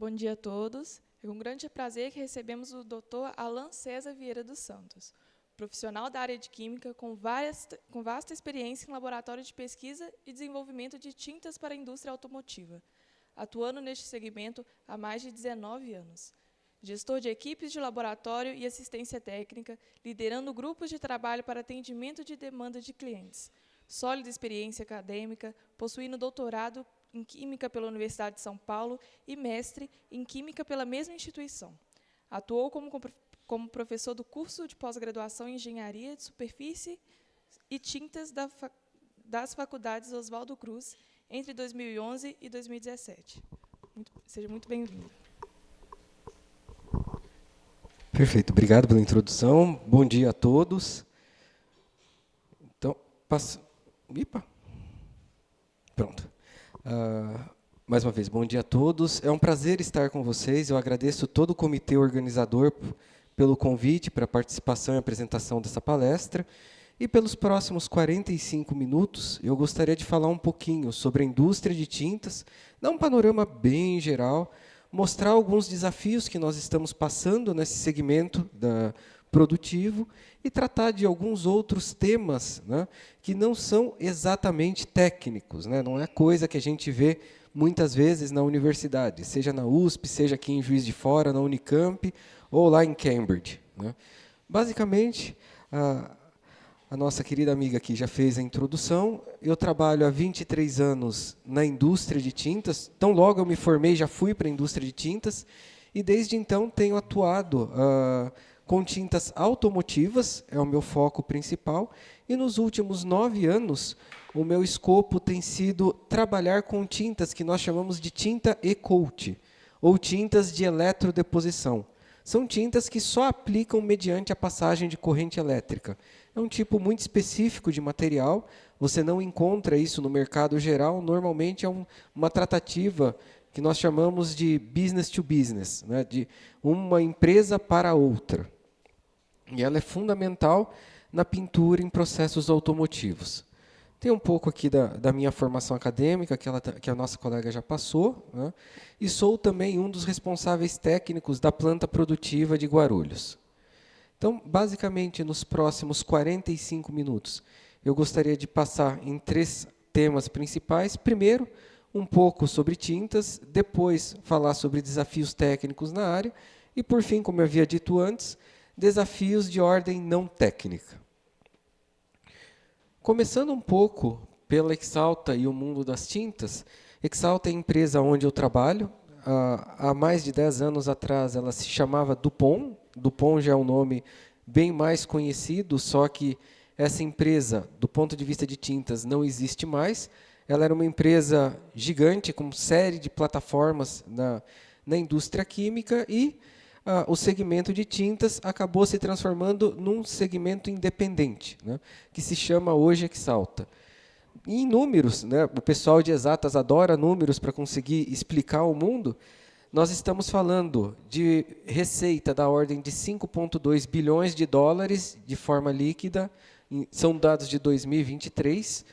Bom dia a todos. É com grande prazer que recebemos o Dr. Alan César Vieira dos Santos, profissional da área de Química com vasta experiência em laboratório de pesquisa e desenvolvimento de tintas para a indústria automotiva, atuando neste segmento há mais de 19 anos. Gestor de equipes de laboratório e assistência técnica, liderando grupos de trabalho para atendimento de demanda de clientes. Sólida experiência acadêmica, possuindo doutorado em Química pela Universidade de São Paulo e mestre em Química pela mesma instituição. Atuou como professor do curso de pós-graduação em Engenharia de Superfície e Tintas das Faculdades Oswaldo Cruz entre 2011 e 2017. Seja muito bem-vindo. Perfeito, obrigado pela introdução. Bom dia a todos. Então, Pronto. Mais uma vez, bom dia a todos. É um prazer estar com vocês. Eu agradeço todo o comitê organizador pelo convite para a participação e apresentação dessa palestra. E pelos próximos 45 minutos, eu gostaria de falar um pouquinho sobre a indústria de tintas, dar um panorama bem geral, mostrar alguns desafios que nós estamos passando nesse segmento produtivo e tratar de alguns outros temas, né, que não são exatamente técnicos, né, não é coisa que a gente vê muitas vezes na universidade, seja na USP, seja aqui em Juiz de Fora, na Unicamp, ou lá em Cambridge, né. Basicamente, a nossa querida amiga aqui já fez a introdução. Eu trabalho há 23 anos na indústria de tintas. Então, logo eu me formei, já fui para a indústria de tintas. E, desde então, tenho atuado com tintas automotivas, é o meu foco principal. E, nos últimos 9 anos, o meu escopo tem sido trabalhar com tintas que nós chamamos de tinta e-coat, ou tintas de eletrodeposição. São tintas que só aplicam mediante a passagem de corrente elétrica. É um tipo muito específico de material, você não encontra isso no mercado geral, normalmente é uma tratativa que nós chamamos de business to business, né, de uma empresa para outra. E ela é fundamental na pintura em processos automotivos. Tem um pouco aqui da minha formação acadêmica, que a nossa colega já passou, né, e sou também um dos responsáveis técnicos da planta produtiva de Guarulhos. Então, basicamente, nos próximos 45 minutos, eu gostaria de passar em 3 temas principais. Primeiro, um pouco sobre tintas, depois falar sobre desafios técnicos na área e, por fim, como eu havia dito antes, desafios de ordem não técnica. Começando um pouco pela Exalta e o mundo das tintas, Exalta é a empresa onde eu trabalho. Há mais de 10 anos atrás, ela se chamava Dupont. Dupont já é um nome bem mais conhecido, só que essa empresa, do ponto de vista de tintas, não existe mais. Ela era uma empresa gigante, com série de plataformas na indústria química, e o segmento de tintas acabou se transformando num segmento independente, né, que se chama hoje Exalta. Em números, né, o pessoal de exatas adora números para conseguir explicar o mundo. Nós estamos falando de receita da ordem de 5,2 bilhões de dólares de forma líquida, são dados de 2023.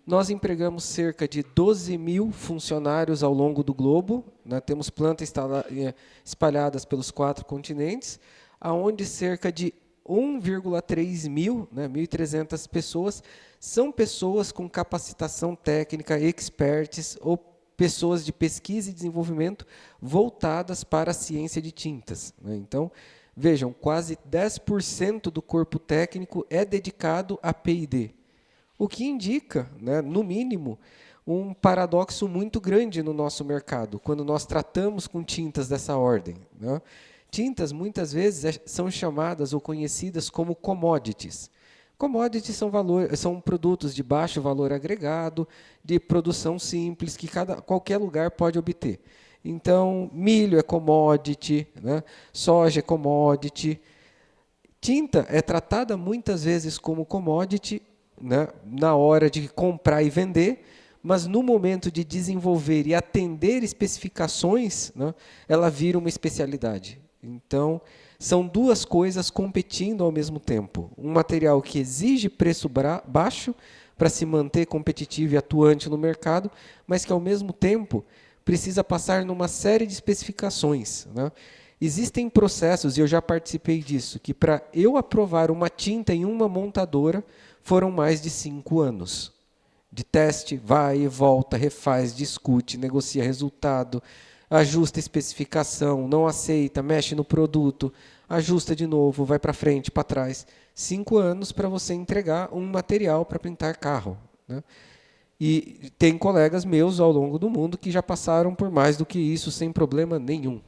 Nós empregamos cerca de 12 mil funcionários ao longo do globo, né, temos plantas espalhadas pelos 4 continentes, onde cerca de 1,3 mil, né, 1.300 pessoas, são pessoas com capacitação técnica, experts ou pessoas de pesquisa e desenvolvimento voltadas para a ciência de tintas, né. Então, vejam, quase 10% do corpo técnico é dedicado a P&D, o que indica, né, no mínimo, um paradoxo muito grande no nosso mercado, quando nós tratamos com tintas dessa ordem, né. Tintas, muitas vezes, são chamadas ou conhecidas como commodities. Commodities são produtos de baixo valor agregado, de produção simples, que qualquer lugar pode obter. Então, milho é commodity, né? Soja é commodity. Tinta é tratada muitas vezes como commodity, né, na hora de comprar e vender, mas no momento de desenvolver e atender especificações, né, ela vira uma especialidade. Então, são 2 coisas competindo ao mesmo tempo. Um material que exige preço baixo para se manter competitivo e atuante no mercado, mas que, ao mesmo tempo, precisa passar numa série de especificações, né? Existem processos, e eu já participei disso, que para eu aprovar uma tinta em uma montadora foram mais de 5 anos. De teste, vai e volta, refaz, discute, negocia resultado, ajusta especificação, não aceita, mexe no produto, ajusta de novo, vai para frente, para trás. 5 anos para você entregar um material para pintar carro, né? E tem colegas meus ao longo do mundo que já passaram por mais do que isso sem problema nenhum.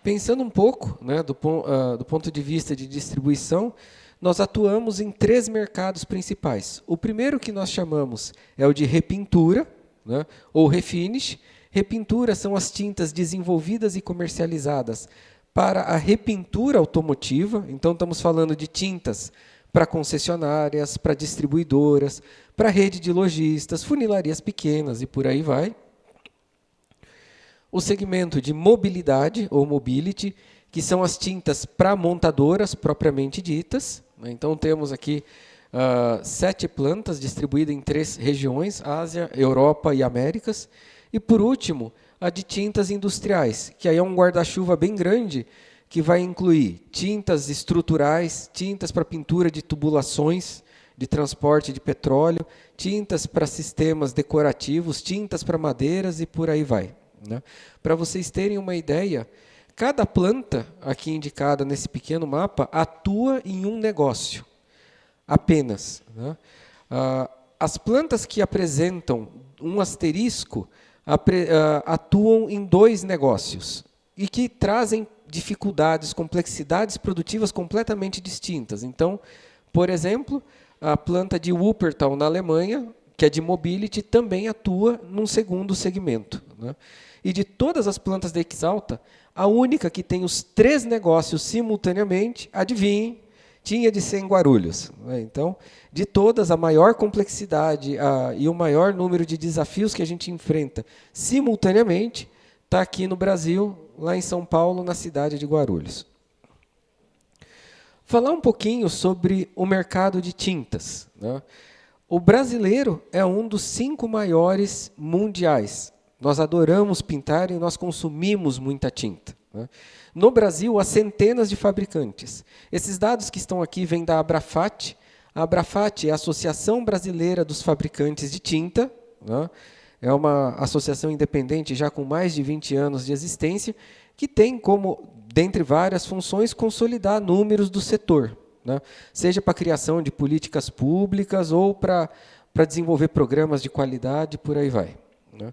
Pensando um pouco, né, do ponto de vista de distribuição, nós atuamos em 3 mercados principais. O primeiro que nós chamamos é o de repintura, né, ou refinish. Repintura são as tintas desenvolvidas e comercializadas para a repintura automotiva. Então, estamos falando de tintas para concessionárias, para distribuidoras, para rede de lojistas, funilarias pequenas e por aí vai. O segmento de mobilidade, ou mobility, que são as tintas para montadoras propriamente ditas. Então, temos aqui 7 plantas distribuídas em 3 regiões, Ásia, Europa e Américas. E, por último, a de tintas industriais, que aí é um guarda-chuva bem grande, que vai incluir tintas estruturais, tintas para pintura de tubulações, de transporte de petróleo, tintas para sistemas decorativos, tintas para madeiras e por aí vai, né? Para vocês terem uma ideia, cada planta aqui indicada nesse pequeno mapa atua em um negócio, apenas, né? As plantas que apresentam um asterisco atuam em 2 negócios e que trazem dificuldades, complexidades produtivas completamente distintas. Então, por exemplo, a planta de Wuppertal, na Alemanha, que é de mobility, também atua num segundo segmento, né? E de todas as plantas da Exalta, a única que tem os 3 negócios simultaneamente, adivinhem, tinha de ser em Guarulhos, né? Então, de todas, a maior complexidade e o maior número de desafios que a gente enfrenta simultaneamente está aqui no Brasil, lá em São Paulo, na cidade de Guarulhos. Falar um pouquinho sobre o mercado de tintas, né? O brasileiro é um dos 5 maiores mundiais. Nós adoramos pintar e nós consumimos muita tinta, né? No Brasil, há centenas de fabricantes. Esses dados que estão aqui vêm da Abrafat. A Abrafat é a Associação Brasileira dos Fabricantes de Tinta, né? É uma associação independente já com mais de 20 anos de existência, que tem como, dentre várias funções, consolidar números do setor, né? Seja para a criação de políticas públicas ou para desenvolver programas de qualidade, por aí vai, né?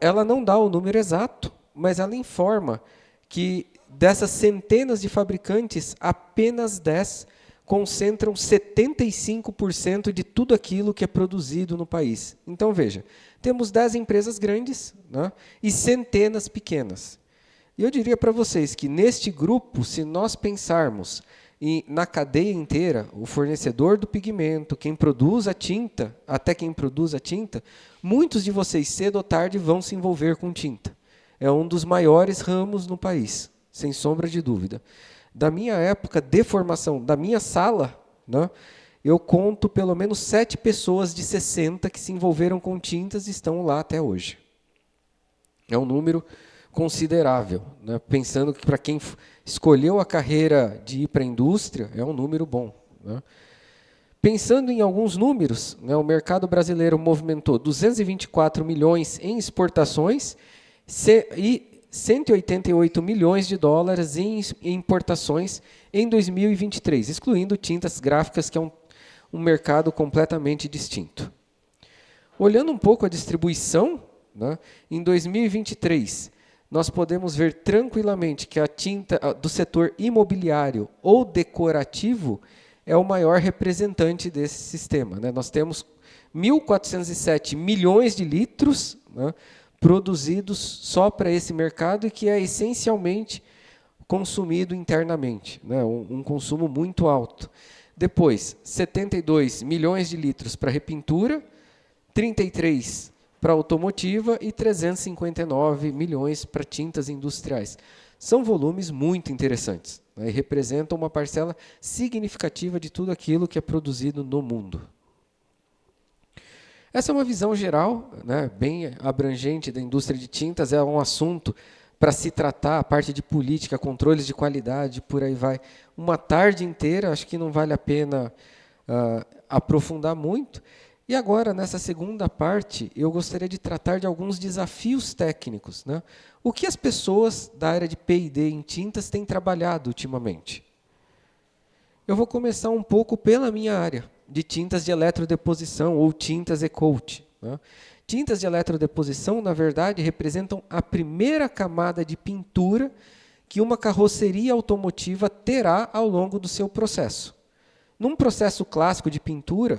Ela não dá o número exato, mas ela informa que dessas centenas de fabricantes, apenas 10 concentram 75% de tudo aquilo que é produzido no país. Então, veja, temos 10 empresas grandes, né, e centenas pequenas. E eu diria para vocês que, neste grupo, se nós pensarmos na cadeia inteira, o fornecedor do pigmento, quem produz a tinta, até quem produz a tinta, muitos de vocês, cedo ou tarde, vão se envolver com tinta. É um dos maiores ramos no país, sem sombra de dúvida. Da minha época de formação, da minha sala, né, eu conto pelo menos 7 pessoas de 60 que se envolveram com tintas e estão lá até hoje. É um número considerável, né, pensando que para quem escolheu a carreira de ir para a indústria, é um número bom, né. Pensando em alguns números, né, o mercado brasileiro movimentou 224 milhões em exportações e 188 milhões de dólares em importações em 2023, excluindo tintas gráficas, que é um mercado completamente distinto. Olhando um pouco a distribuição, né, em 2023, nós podemos ver tranquilamente que a tinta do setor imobiliário ou decorativo é o maior representante desse sistema, né? Nós temos 1.407 milhões de litros, né, produzidos só para esse mercado e que é essencialmente consumido internamente, né? Um consumo muito alto. Depois, 72 milhões de litros para repintura, 33 para automotiva e 359 milhões para tintas industriais. São volumes muito interessantes, né, e representam uma parcela significativa de tudo aquilo que é produzido no mundo. Essa é uma visão geral, né, bem abrangente da indústria de tintas, é um assunto para se tratar, a parte de política, controles de qualidade, por aí vai, uma tarde inteira, acho que não vale a pena aprofundar muito. E agora, nessa segunda parte, eu gostaria de tratar de alguns desafios técnicos, né? O que as pessoas da área de P&D em tintas têm trabalhado ultimamente? Eu vou começar um pouco pela minha área, de tintas de eletrodeposição ou tintas e-coat, né? Tintas de eletrodeposição, na verdade, representam a primeira camada de pintura que uma carroceria automotiva terá ao longo do seu processo. Num processo clássico de pintura,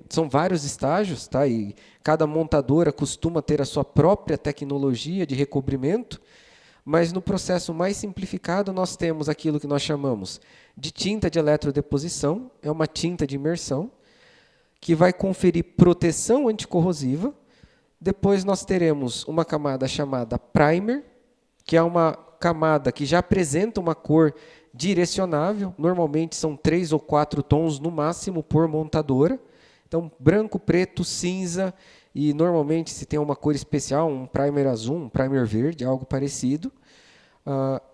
são vários estágios, tá? E cada montadora costuma ter a sua própria tecnologia de recobrimento, mas no processo mais simplificado nós temos aquilo que nós chamamos de tinta de eletrodeposição, é uma tinta de imersão, que vai conferir proteção anticorrosiva. Depois nós teremos uma camada chamada primer, que é uma camada que já apresenta uma cor direcionável, normalmente são 3 ou 4 tons no máximo por montadora. Então, branco, preto, cinza e normalmente se tem uma cor especial, um primer azul, um primer verde, algo parecido,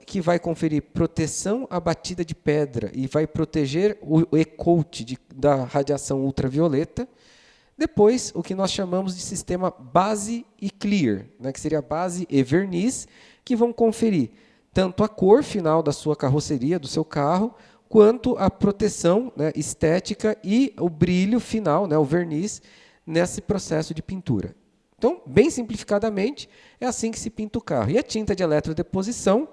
que vai conferir proteção à batida de pedra e vai proteger o e-coat da radiação ultravioleta. Depois, o que nós chamamos de sistema base e clear, né, que seria base e verniz, que vão conferir tanto a cor final da sua carroceria, do seu carro, quanto a proteção, né, estética e o brilho final, né, o verniz, nesse processo de pintura. Então, bem simplificadamente, é assim que se pinta o carro. E a tinta de eletrodeposição,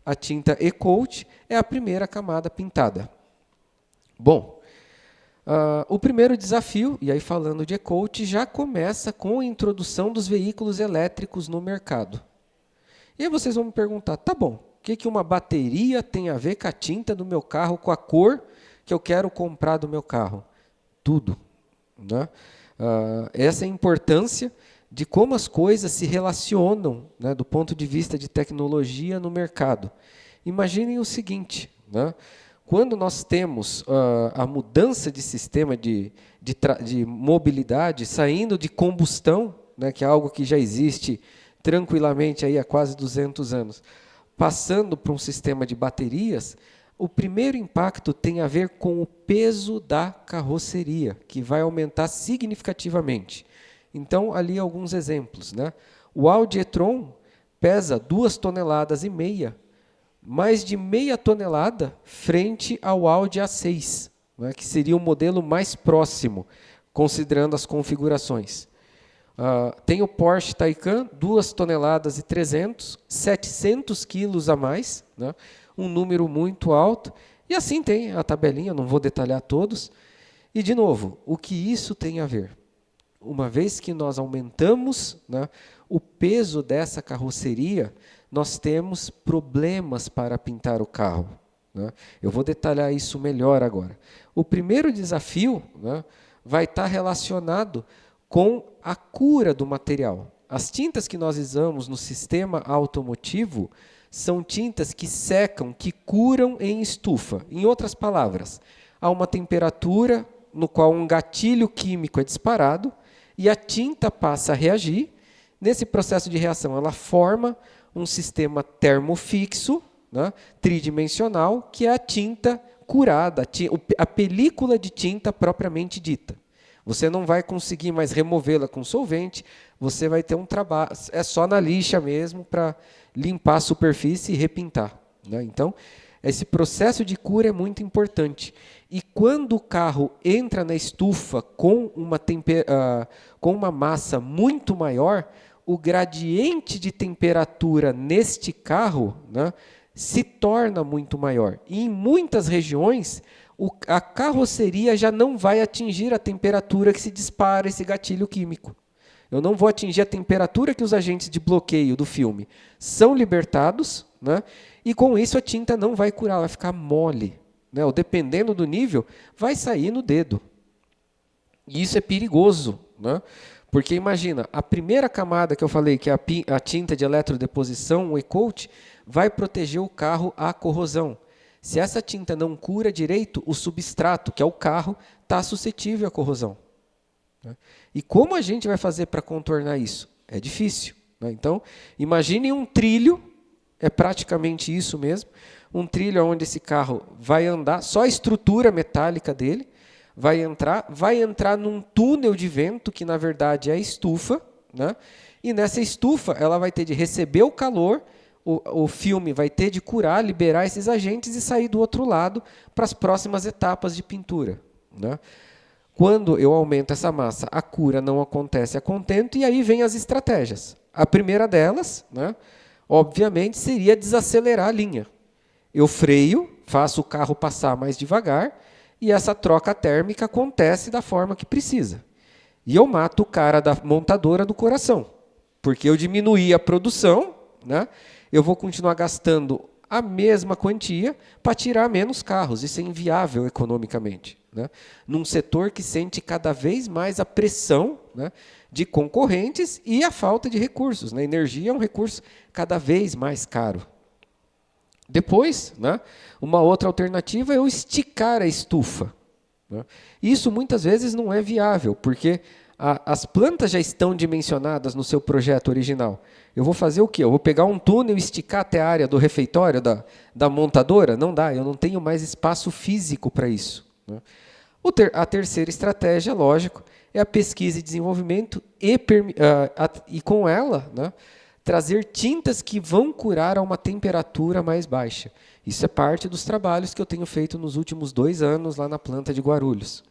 a tinta e-coat, é a primeira camada pintada. Bom, o primeiro desafio, e aí falando de e-coat, já começa com a introdução dos veículos elétricos no mercado. E aí vocês vão me perguntar, tá bom, o que uma bateria tem a ver com a tinta do meu carro, com a cor que eu quero comprar do meu carro? Tudo, né? Essa é a importância de como as coisas se relacionam, né, do ponto de vista de tecnologia no mercado. Imaginem o seguinte, né? Quando nós temos a mudança de sistema de mobilidade, saindo de combustão, né, que é algo que já existe tranquilamente aí há quase 200 anos, passando para um sistema de baterias, o primeiro impacto tem a ver com o peso da carroceria, que vai aumentar significativamente. Então, ali alguns exemplos, né? O Audi e-tron pesa 2,5 toneladas, mais de meia tonelada frente ao Audi A6, né, que seria o modelo mais próximo, considerando as configurações. Tem o Porsche Taycan, 2,3 toneladas, 700 quilos a mais, né, um número muito alto. E assim tem a tabelinha, não vou detalhar todos. E, de novo, o que isso tem a ver? Uma vez que nós aumentamos, né, o peso dessa carroceria, nós temos problemas para pintar o carro, né? Eu vou detalhar isso melhor agora. O primeiro desafio, né, vai estar relacionado com a cura do material. As tintas que nós usamos no sistema automotivo são tintas que secam, que curam em estufa. Em outras palavras, há uma temperatura no qual um gatilho químico é disparado e a tinta passa a reagir. Nesse processo de reação, ela forma um sistema termofixo, né, tridimensional, que é a tinta curada, a película de tinta propriamente dita. Você não vai conseguir mais removê-la com solvente, você vai ter um trabalho, é só na lixa mesmo para limpar a superfície e repintar, né? Então, esse processo de cura é muito importante. E quando o carro entra na estufa com uma massa muito maior, o gradiente de temperatura neste carro, né, se torna muito maior. E em muitas regiões, a carroceria já não vai atingir a temperatura que se dispara esse gatilho químico. Eu não vou atingir a temperatura que os agentes de bloqueio do filme são libertados, né, e com isso a tinta não vai curar, vai ficar mole, né, ou dependendo do nível, vai sair no dedo. E isso é perigoso, né? Porque imagina, a primeira camada que eu falei, que é a tinta de eletrodeposição, o e-coat, vai proteger o carro à corrosão. Se essa tinta não cura direito, o substrato, que é o carro, está suscetível à corrosão. né? E como a gente vai fazer para contornar isso? É difícil, né? Então, imagine um trilho, é praticamente isso mesmo, um trilho onde esse carro vai andar, só a estrutura metálica dele, vai entrar num túnel de vento, que na verdade é a estufa, né? E nessa estufa ela vai ter de receber o calor, o filme vai ter de curar, liberar esses agentes e sair do outro lado para as próximas etapas de pintura, né? Quando eu aumento essa massa, a cura não acontece a contento, e aí vem as estratégias. A primeira delas, né, obviamente, seria desacelerar a linha. Eu freio, faço o carro passar mais devagar, e essa troca térmica acontece da forma que precisa. E eu mato o cara da montadora do coração, porque eu diminuí a produção, né, eu vou continuar gastando a mesma quantia para tirar menos carros. Isso é inviável economicamente, né? Num setor que sente cada vez mais a pressão, né, de concorrentes e a falta de recursos, né? Energia é um recurso cada vez mais caro. Depois, né, uma outra alternativa é eu esticar a estufa, né? Isso muitas vezes não é viável, porque as plantas já estão dimensionadas no seu projeto original. Eu vou fazer o quê? Eu vou pegar um túnel e esticar até a área do refeitório da montadora? Não dá, eu não tenho mais espaço físico para isso, né? A terceira estratégia, lógico, é a pesquisa e desenvolvimento e com ela, né, trazer tintas que vão curar a uma temperatura mais baixa. Isso é parte dos trabalhos que eu tenho feito nos últimos 2 anos lá na planta de Guarulhos.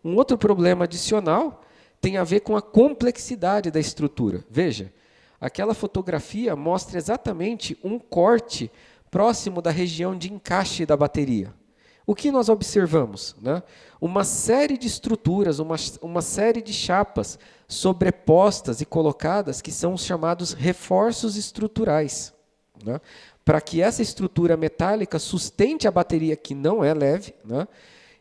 Um outro problema adicional tem a ver com a complexidade da estrutura. Veja, aquela fotografia mostra exatamente um corte próximo da região de encaixe da bateria. O que nós observamos, né? Uma série de estruturas, uma série de chapas sobrepostas e colocadas que são os chamados reforços estruturais, né? Para que essa estrutura metálica sustente a bateria, que não é leve, né,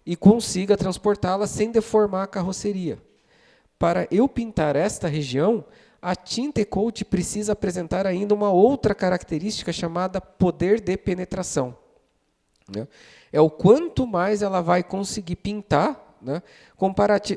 e consiga transportá-la sem deformar a carroceria. Para eu pintar esta região, a tinta E-coat precisa apresentar ainda uma outra característica chamada poder de penetração, né? É o quanto mais ela vai conseguir pintar, né,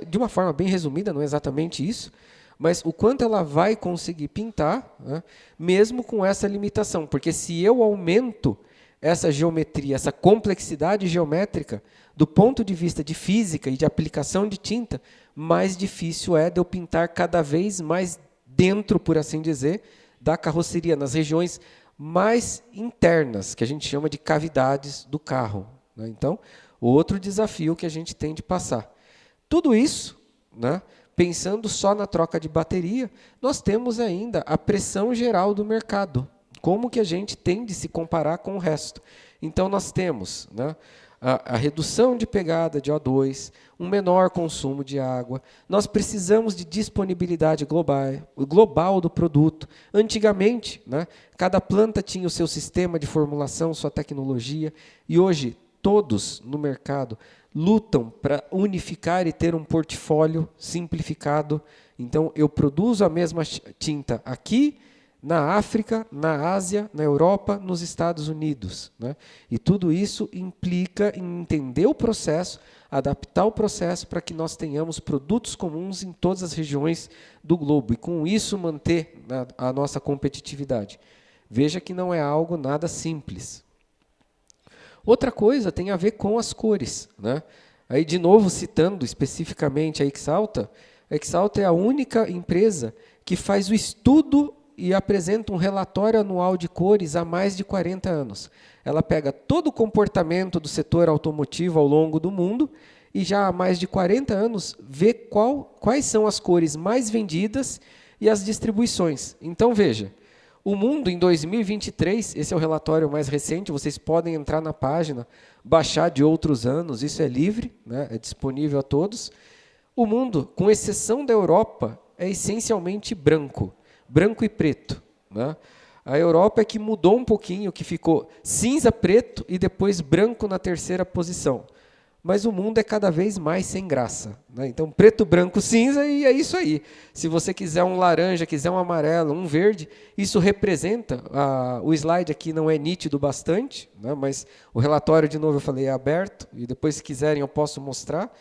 de uma forma bem resumida, não é exatamente isso, mas o quanto ela vai conseguir pintar, né, mesmo com essa limitação. Porque se eu aumento essa geometria, essa complexidade geométrica, do ponto de vista de física e de aplicação de tinta, mais difícil é de eu pintar cada vez mais dentro, por assim dizer, da carroceria, nas regiões mais internas, que a gente chama de cavidades do carro, né? Então, outro desafio que a gente tem de passar. Tudo isso, né, pensando só na troca de bateria, nós temos ainda a pressão geral do mercado. Como que a gente tem de se comparar com o resto? Então, nós temos, né, a redução de pegada de O2, um menor consumo de água. Nós precisamos de disponibilidade global do produto. Antigamente, né, cada planta tinha o seu sistema de formulação, sua tecnologia, e hoje todos no mercado lutam para unificar e ter um portfólio simplificado. Então, eu produzo a mesma tinta aqui, na África, na Ásia, na Europa, nos Estados Unidos, né? E tudo isso implica em entender o processo, adaptar o processo para que nós tenhamos produtos comuns em todas as regiões do globo e, com isso, manter a nossa competitividade. Veja que não é algo nada simples. Outra coisa tem a ver com as cores, né? Aí, de novo, citando especificamente a Exalta é a única empresa que faz o estudo e apresenta um relatório anual de cores há mais de 40 anos. Ela pega todo o comportamento do setor automotivo ao longo do mundo e já há mais de 40 anos vê quais são as cores mais vendidas e as distribuições. Então, veja, o mundo em 2023, esse é o relatório mais recente, vocês podem entrar na página, baixar de outros anos, isso é livre, né, é disponível a todos. O mundo, com exceção da Europa, é essencialmente branco e preto, né? A Europa é que mudou um pouquinho, que ficou cinza, preto e depois branco na terceira posição. Mas o mundo é cada vez mais sem graça, né? Então, preto, branco, cinza, e é isso aí. Se você quiser um laranja, quiser um amarelo, um verde, isso representa, o slide aqui não é nítido bastante, né? Mas o relatório, de novo, eu falei, é aberto, e depois, se quiserem, eu posso mostrar.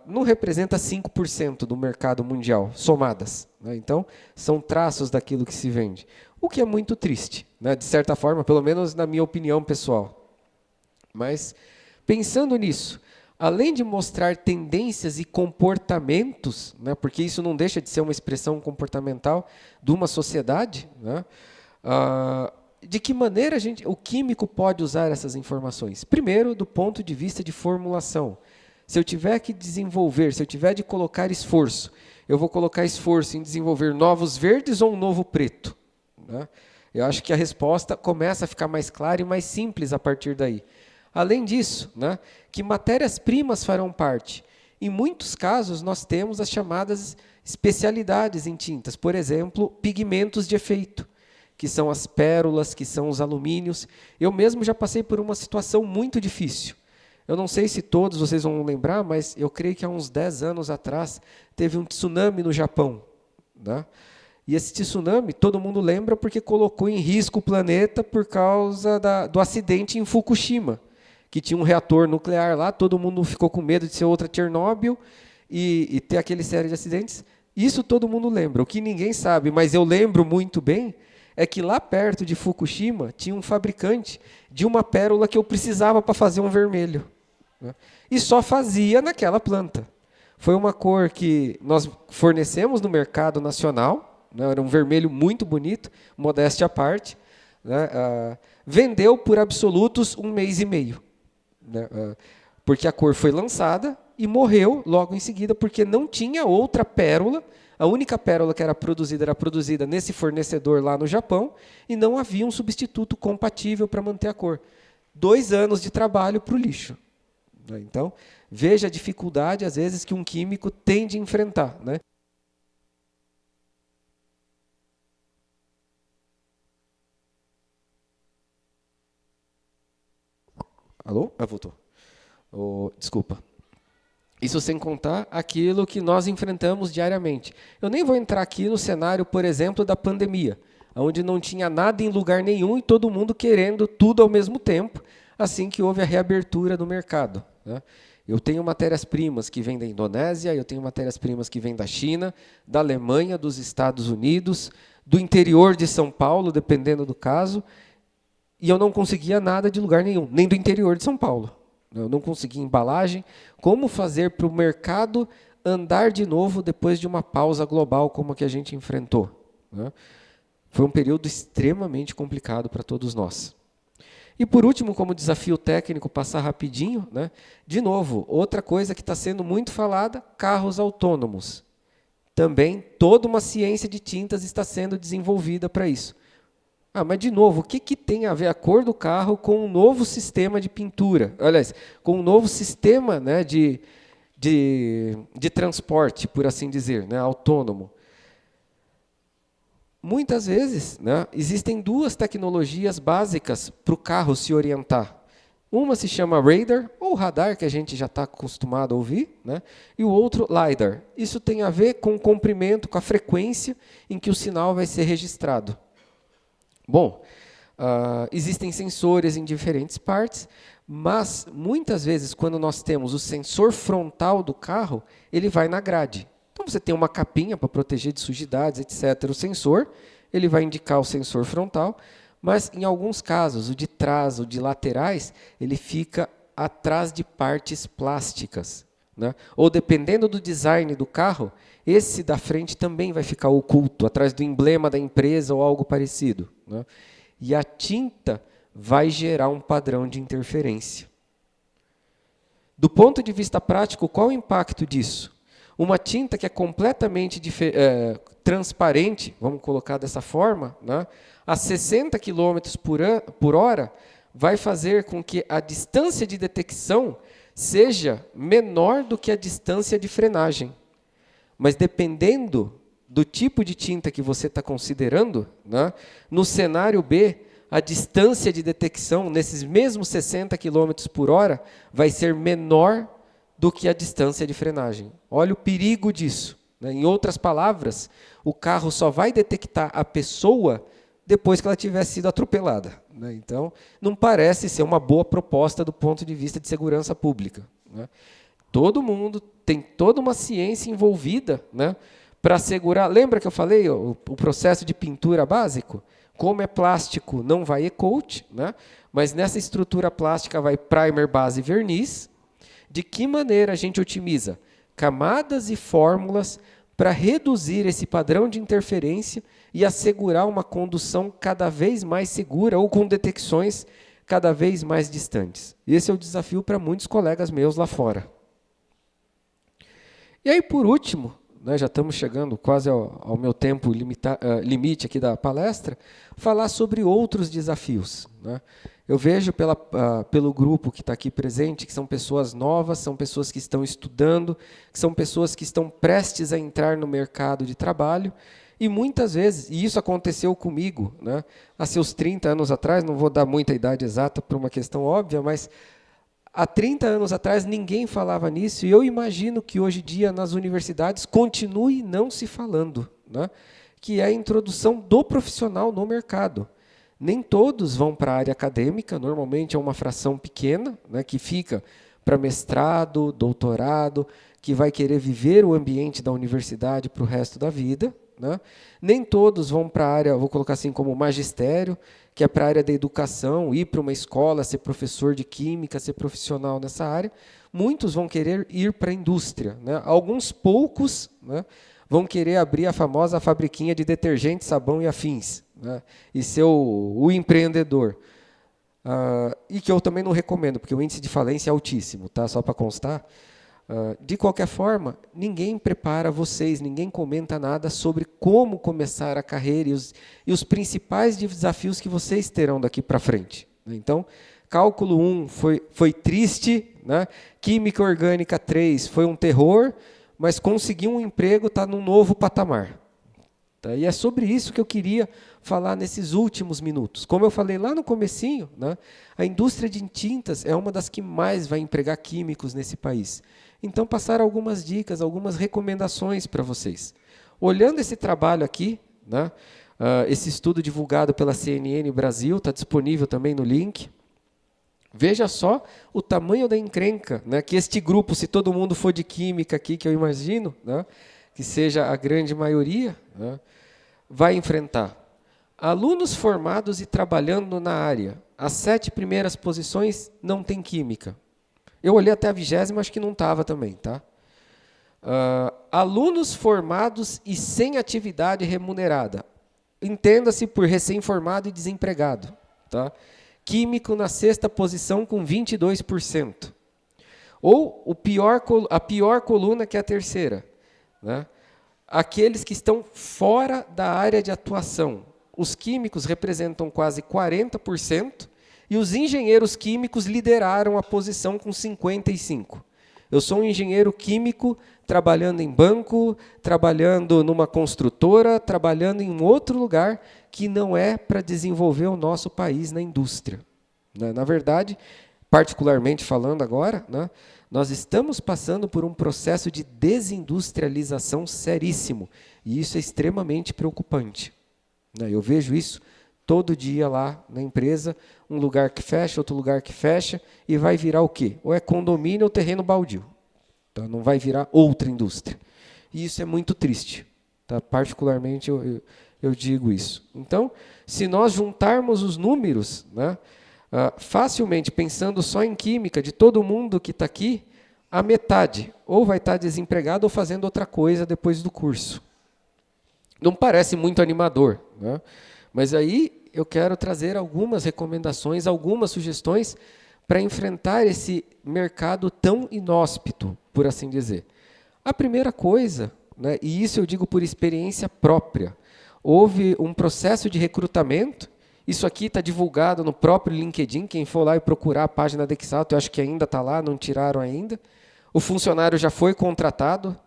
não representa 5% do mercado mundial, somadas, né? Então, são traços daquilo que se vende. O que é muito triste, né? De certa forma, pelo menos na minha opinião pessoal. Mas, pensando nisso, além de mostrar tendências e comportamentos, né? Porque isso não deixa de ser uma expressão comportamental de uma sociedade, né? De que maneira o químico pode usar essas informações? Primeiro, do ponto de vista de formulação. Se eu tiver que desenvolver, se eu tiver de colocar esforço, eu vou colocar esforço em desenvolver novos verdes ou um novo preto, né? Eu acho que a resposta começa a ficar mais clara e mais simples a partir daí. Além disso, né, que matérias-primas farão parte? Em muitos casos, nós temos as chamadas especialidades em tintas, por exemplo, pigmentos de efeito, que são as pérolas, que são os alumínios. Eu mesmo já passei por uma situação muito difícil. Eu não sei se todos vocês vão lembrar, mas eu creio que há uns 10 anos atrás teve um tsunami no Japão, né? E esse tsunami, todo mundo lembra porque colocou em risco o planeta por causa do acidente em Fukushima, que tinha um reator nuclear lá, todo mundo ficou com medo de ser outra Chernobyl e ter aquele série de acidentes. Isso todo mundo lembra. O que ninguém sabe, mas eu lembro muito bem, é que lá perto de Fukushima tinha um fabricante de uma pérola que eu precisava para fazer um vermelho, né? E só fazia naquela planta. Foi uma cor que nós fornecemos no mercado nacional, né? Era um vermelho muito bonito, modéstia à parte, né? Vendeu por absolutos 1 mês e meio, né? Porque a cor foi lançada e morreu logo em seguida, porque não tinha outra pérola. A única pérola que era produzida nesse fornecedor lá no Japão, e não havia um substituto compatível para manter a cor. 2 anos de trabalho para o lixo. Então, veja a dificuldade, às vezes, que um químico tem de enfrentar, né? Alô? Voltou. Desculpa. Isso sem contar aquilo que nós enfrentamos diariamente. Eu nem vou entrar aqui no cenário, por exemplo, da pandemia, onde não tinha nada em lugar nenhum e todo mundo querendo tudo ao mesmo tempo, assim que houve a reabertura do mercado, né? Eu tenho matérias-primas que vêm da Indonésia, eu tenho matérias-primas que vêm da China, da Alemanha, dos Estados Unidos, do interior de São Paulo, dependendo do caso, e eu não conseguia nada de lugar nenhum, nem do interior de São Paulo. Eu não conseguia embalagem. Como fazer para o mercado andar de novo depois de uma pausa global como a que a gente enfrentou, né? Foi um período extremamente complicado para todos nós. E, por último, como desafio técnico, passar rapidinho, né? De novo, outra coisa que está sendo muito falada, carros autônomos. Também toda uma ciência de tintas está sendo desenvolvida para isso. Mas, de novo, o que tem a ver a cor do carro com um novo sistema de pintura? Aliás, com um novo sistema, né, de transporte, por assim dizer, né, autônomo. Muitas vezes, né, existem 2 tecnologias básicas para o carro se orientar. Uma se chama radar, ou radar, que a gente já está acostumado a ouvir, né, e o outro, lidar. Isso tem a ver com o comprimento, com a frequência em que o sinal vai ser registrado. Bom, existem sensores em diferentes partes, mas, muitas vezes, quando nós temos o sensor frontal do carro, ele vai na grade. Então, você tem uma capinha para proteger de sujidades, etc. O sensor, ele vai indicar o sensor frontal, mas, em alguns casos, o de trás, o de laterais, ele fica atrás de partes plásticas, né? Ou, dependendo do design do carro, esse da frente também vai ficar oculto, atrás do emblema da empresa ou algo parecido, né? E a tinta vai gerar um padrão de interferência. Do ponto de vista prático, qual o impacto disso? Uma tinta que é completamente transparente, vamos colocar dessa forma, né, a 60 km por hora, vai fazer com que a distância de detecção seja menor do que a distância de frenagem. Mas, dependendo do tipo de tinta que você está considerando, né, no cenário B, a distância de detecção, nesses mesmos 60 km por hora, vai ser menor do que a distância de frenagem. Olha o perigo disso, né? Em outras palavras, o carro só vai detectar a pessoa depois que ela tiver sido atropelada, né? Então, não parece ser uma boa proposta do ponto de vista de segurança pública, né? Todo mundo tem toda uma ciência envolvida, né, para assegurar. Lembra que eu falei o processo de pintura básico? Como é plástico, não vai e-coat, né, mas nessa estrutura plástica vai primer, base e verniz. De que maneira a gente otimiza camadas e fórmulas para reduzir esse padrão de interferência e assegurar uma condução cada vez mais segura ou com detecções cada vez mais distantes. Esse é o desafio para muitos colegas meus lá fora. E aí, por último, né, já estamos chegando quase ao meu tempo limite aqui da palestra, falar sobre outros desafios, né? Eu vejo pelo grupo que está aqui presente, que são pessoas novas, são pessoas que estão estudando, que são pessoas que estão prestes a entrar no mercado de trabalho, e muitas vezes, e isso aconteceu comigo, né, há seus 30 anos atrás, não vou dar muita idade exata por uma questão óbvia, mas há 30 anos atrás ninguém falava nisso, e eu imagino que hoje em dia nas universidades continue não se falando, né, que é a introdução do profissional no mercado. Nem todos vão para a área acadêmica, normalmente é uma fração pequena, né, que fica para mestrado, doutorado, que vai querer viver o ambiente da universidade para o resto da vida, né? Nem todos vão para a área, vou colocar assim como magistério, que é para a área da educação, ir para uma escola, ser professor de química, ser profissional nessa área. Muitos vão querer ir para a indústria, né? Alguns poucos, né, vão querer abrir a famosa fabriquinha de detergente, sabão e afins, né, e ser o empreendedor. E que eu também não recomendo, porque o índice de falência é altíssimo, tá? Só para constar. De qualquer forma, ninguém prepara vocês, ninguém comenta nada sobre como começar a carreira e os principais desafios que vocês terão daqui para frente. Então, cálculo 1 foi triste, né? Química orgânica 3 foi um terror, mas conseguir um emprego está num novo patamar. Tá? E é sobre isso que eu queria falar nesses últimos minutos. Como eu falei lá no comecinho, né, a indústria de tintas é uma das que mais vai empregar químicos nesse país. Então, passar algumas dicas, algumas recomendações para vocês. Olhando esse trabalho aqui, né, esse estudo divulgado pela CNN Brasil, está disponível também no link. Veja só o tamanho da encrenca, né, que este grupo, se todo mundo for de química aqui, que eu imagino, né, que seja a grande maioria, né, vai enfrentar. Alunos formados e trabalhando na área. As 7 primeiras posições não tem química. Eu olhei até a 20ª, acho que não estava também. Tá? Alunos formados e sem atividade remunerada. Entenda-se por recém-formado e desempregado. Tá? Químico na 6ª posição com 22%. Ou a pior coluna, que é a terceira. Né? Aqueles que estão fora da área de atuação. Os químicos representam quase 40%, e os engenheiros químicos lideraram a posição com 55%. Eu sou um engenheiro químico trabalhando em banco, trabalhando numa construtora, trabalhando em um outro lugar que não é para desenvolver o nosso país na indústria. Na verdade, particularmente falando agora, né, nós estamos passando por um processo de desindustrialização seríssimo, e isso é extremamente preocupante. Eu vejo isso todo dia lá na empresa, um lugar que fecha, outro lugar que fecha, e vai virar o quê? Ou é condomínio ou terreno baldio. Então, não vai virar outra indústria. E isso é muito triste. Tá? Particularmente, eu digo isso. Então, se nós juntarmos os números, né, facilmente, pensando só em química, de todo mundo que está aqui, a metade ou vai estar desempregado ou fazendo outra coisa depois do curso. Não parece muito animador, né? Mas aí eu quero trazer algumas recomendações, algumas sugestões para enfrentar esse mercado tão inóspito, por assim dizer. A primeira coisa, né, e isso eu digo por experiência própria, houve um processo de recrutamento. Isso aqui está divulgado no próprio LinkedIn, quem for lá e procurar a página da Exalta, eu acho que ainda está lá, não tiraram ainda. O funcionário já foi contratado.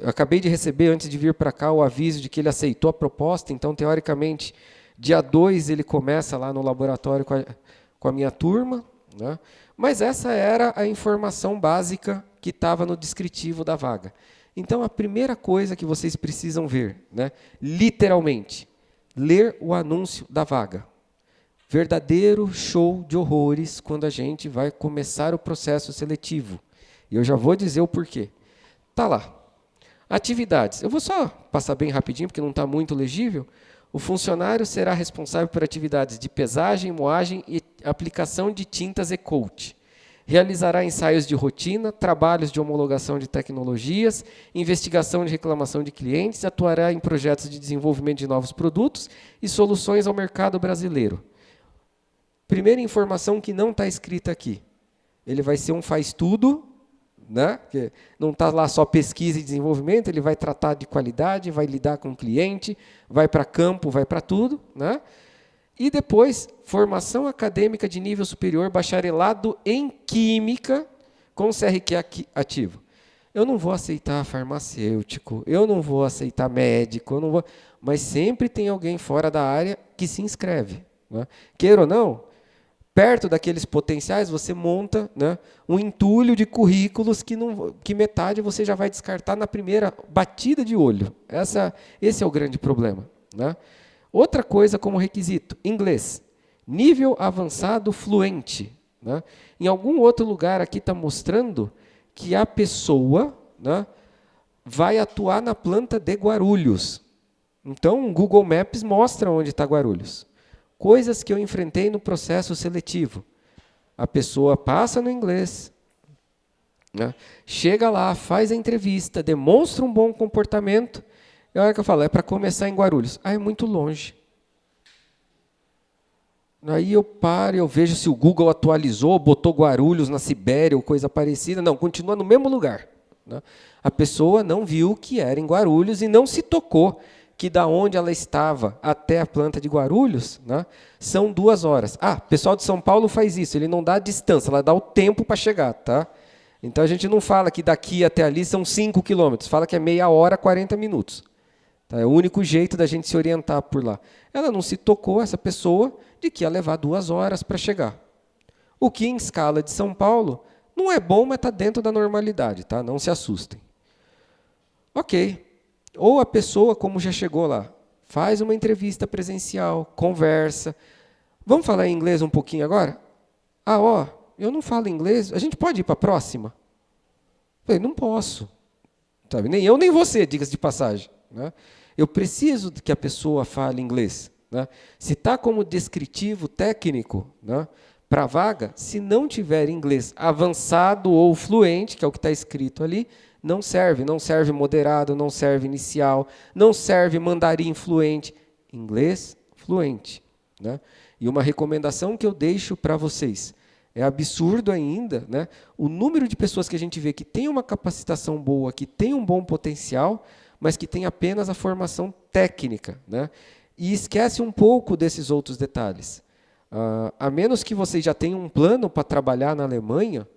Acabei de receber, antes de vir para cá, o aviso de que ele aceitou a proposta, então, teoricamente, dia 2 ele começa lá no laboratório com a minha turma. Né? Mas essa era a informação básica que estava no descritivo da vaga. Então, a primeira coisa que vocês precisam ver, né, literalmente, ler o anúncio da vaga. Verdadeiro show de horrores quando a gente vai começar o processo seletivo. E eu já vou dizer o porquê. Tá lá. Atividades. Eu vou só passar bem rapidinho, porque não está muito legível. O funcionário será responsável por atividades de pesagem, moagem e aplicação de tintas e-coat. Realizará ensaios de rotina, trabalhos de homologação de tecnologias, investigação de reclamação de clientes, atuará em projetos de desenvolvimento de novos produtos e soluções ao mercado brasileiro. Primeira informação que não está escrita aqui. Ele vai ser um faz-tudo, né? Que não está lá só pesquisa e desenvolvimento, ele vai tratar de qualidade, vai lidar com o cliente, vai para campo, vai para tudo, né? E depois, formação acadêmica de nível superior, bacharelado em Química, com CRQ ativo. Eu não vou aceitar farmacêutico, eu não vou aceitar médico, eu não vou, mas sempre tem alguém fora da área que se inscreve, né? Queira ou não, perto daqueles potenciais, você monta, né, um entulho de currículos que metade você já vai descartar na primeira batida de olho. Esse é o grande problema, né? Outra coisa como requisito, inglês. Nível avançado fluente, né? Em algum outro lugar aqui está mostrando que a pessoa, né, vai atuar na planta de Guarulhos. Então, o Google Maps mostra onde está Guarulhos. Coisas que eu enfrentei no processo seletivo. A pessoa passa no inglês, né, chega lá, faz a entrevista, demonstra um bom comportamento, e a hora que eu falo, é para começar em Guarulhos. Ah, é muito longe. Aí eu paro, eu vejo se o Google atualizou, botou Guarulhos na Sibéria ou coisa parecida. Não, continua no mesmo lugar, né? A pessoa não viu que era em Guarulhos e não se tocou que da onde ela estava até a planta de Guarulhos, né, são 2 horas. Ah, o pessoal de São Paulo faz isso, ele não dá a distância, ela dá o tempo para chegar, tá? Então a gente não fala que daqui até ali são 5 quilômetros, fala que é meia hora, 40 minutos. Tá? É o único jeito da gente se orientar por lá. Ela não se tocou, essa pessoa, de que ia levar 2 horas para chegar. O que em escala de São Paulo não é bom, mas está dentro da normalidade, tá? Não se assustem. Ok. Ou a pessoa, como já chegou lá, faz uma entrevista presencial, conversa. Vamos falar em inglês um pouquinho agora? Ah, ó, eu não falo inglês, a gente pode ir para a próxima? Eu falei, não posso. Sabe? Nem eu, nem você, diga-se de passagem, né? Eu preciso que a pessoa fale inglês, né? Se está como descritivo técnico, né, para a vaga, se não tiver inglês avançado ou fluente, que é o que está escrito ali, não serve moderado, não serve inicial, não serve mandarim fluente, inglês fluente, né? E uma recomendação que eu deixo para vocês, é absurdo ainda, né, o número de pessoas que a gente vê que tem uma capacitação boa, que tem um bom potencial, mas que tem apenas a formação técnica, né? E esquece um pouco desses outros detalhes. A menos que vocês já tenham um plano para trabalhar na Alemanha,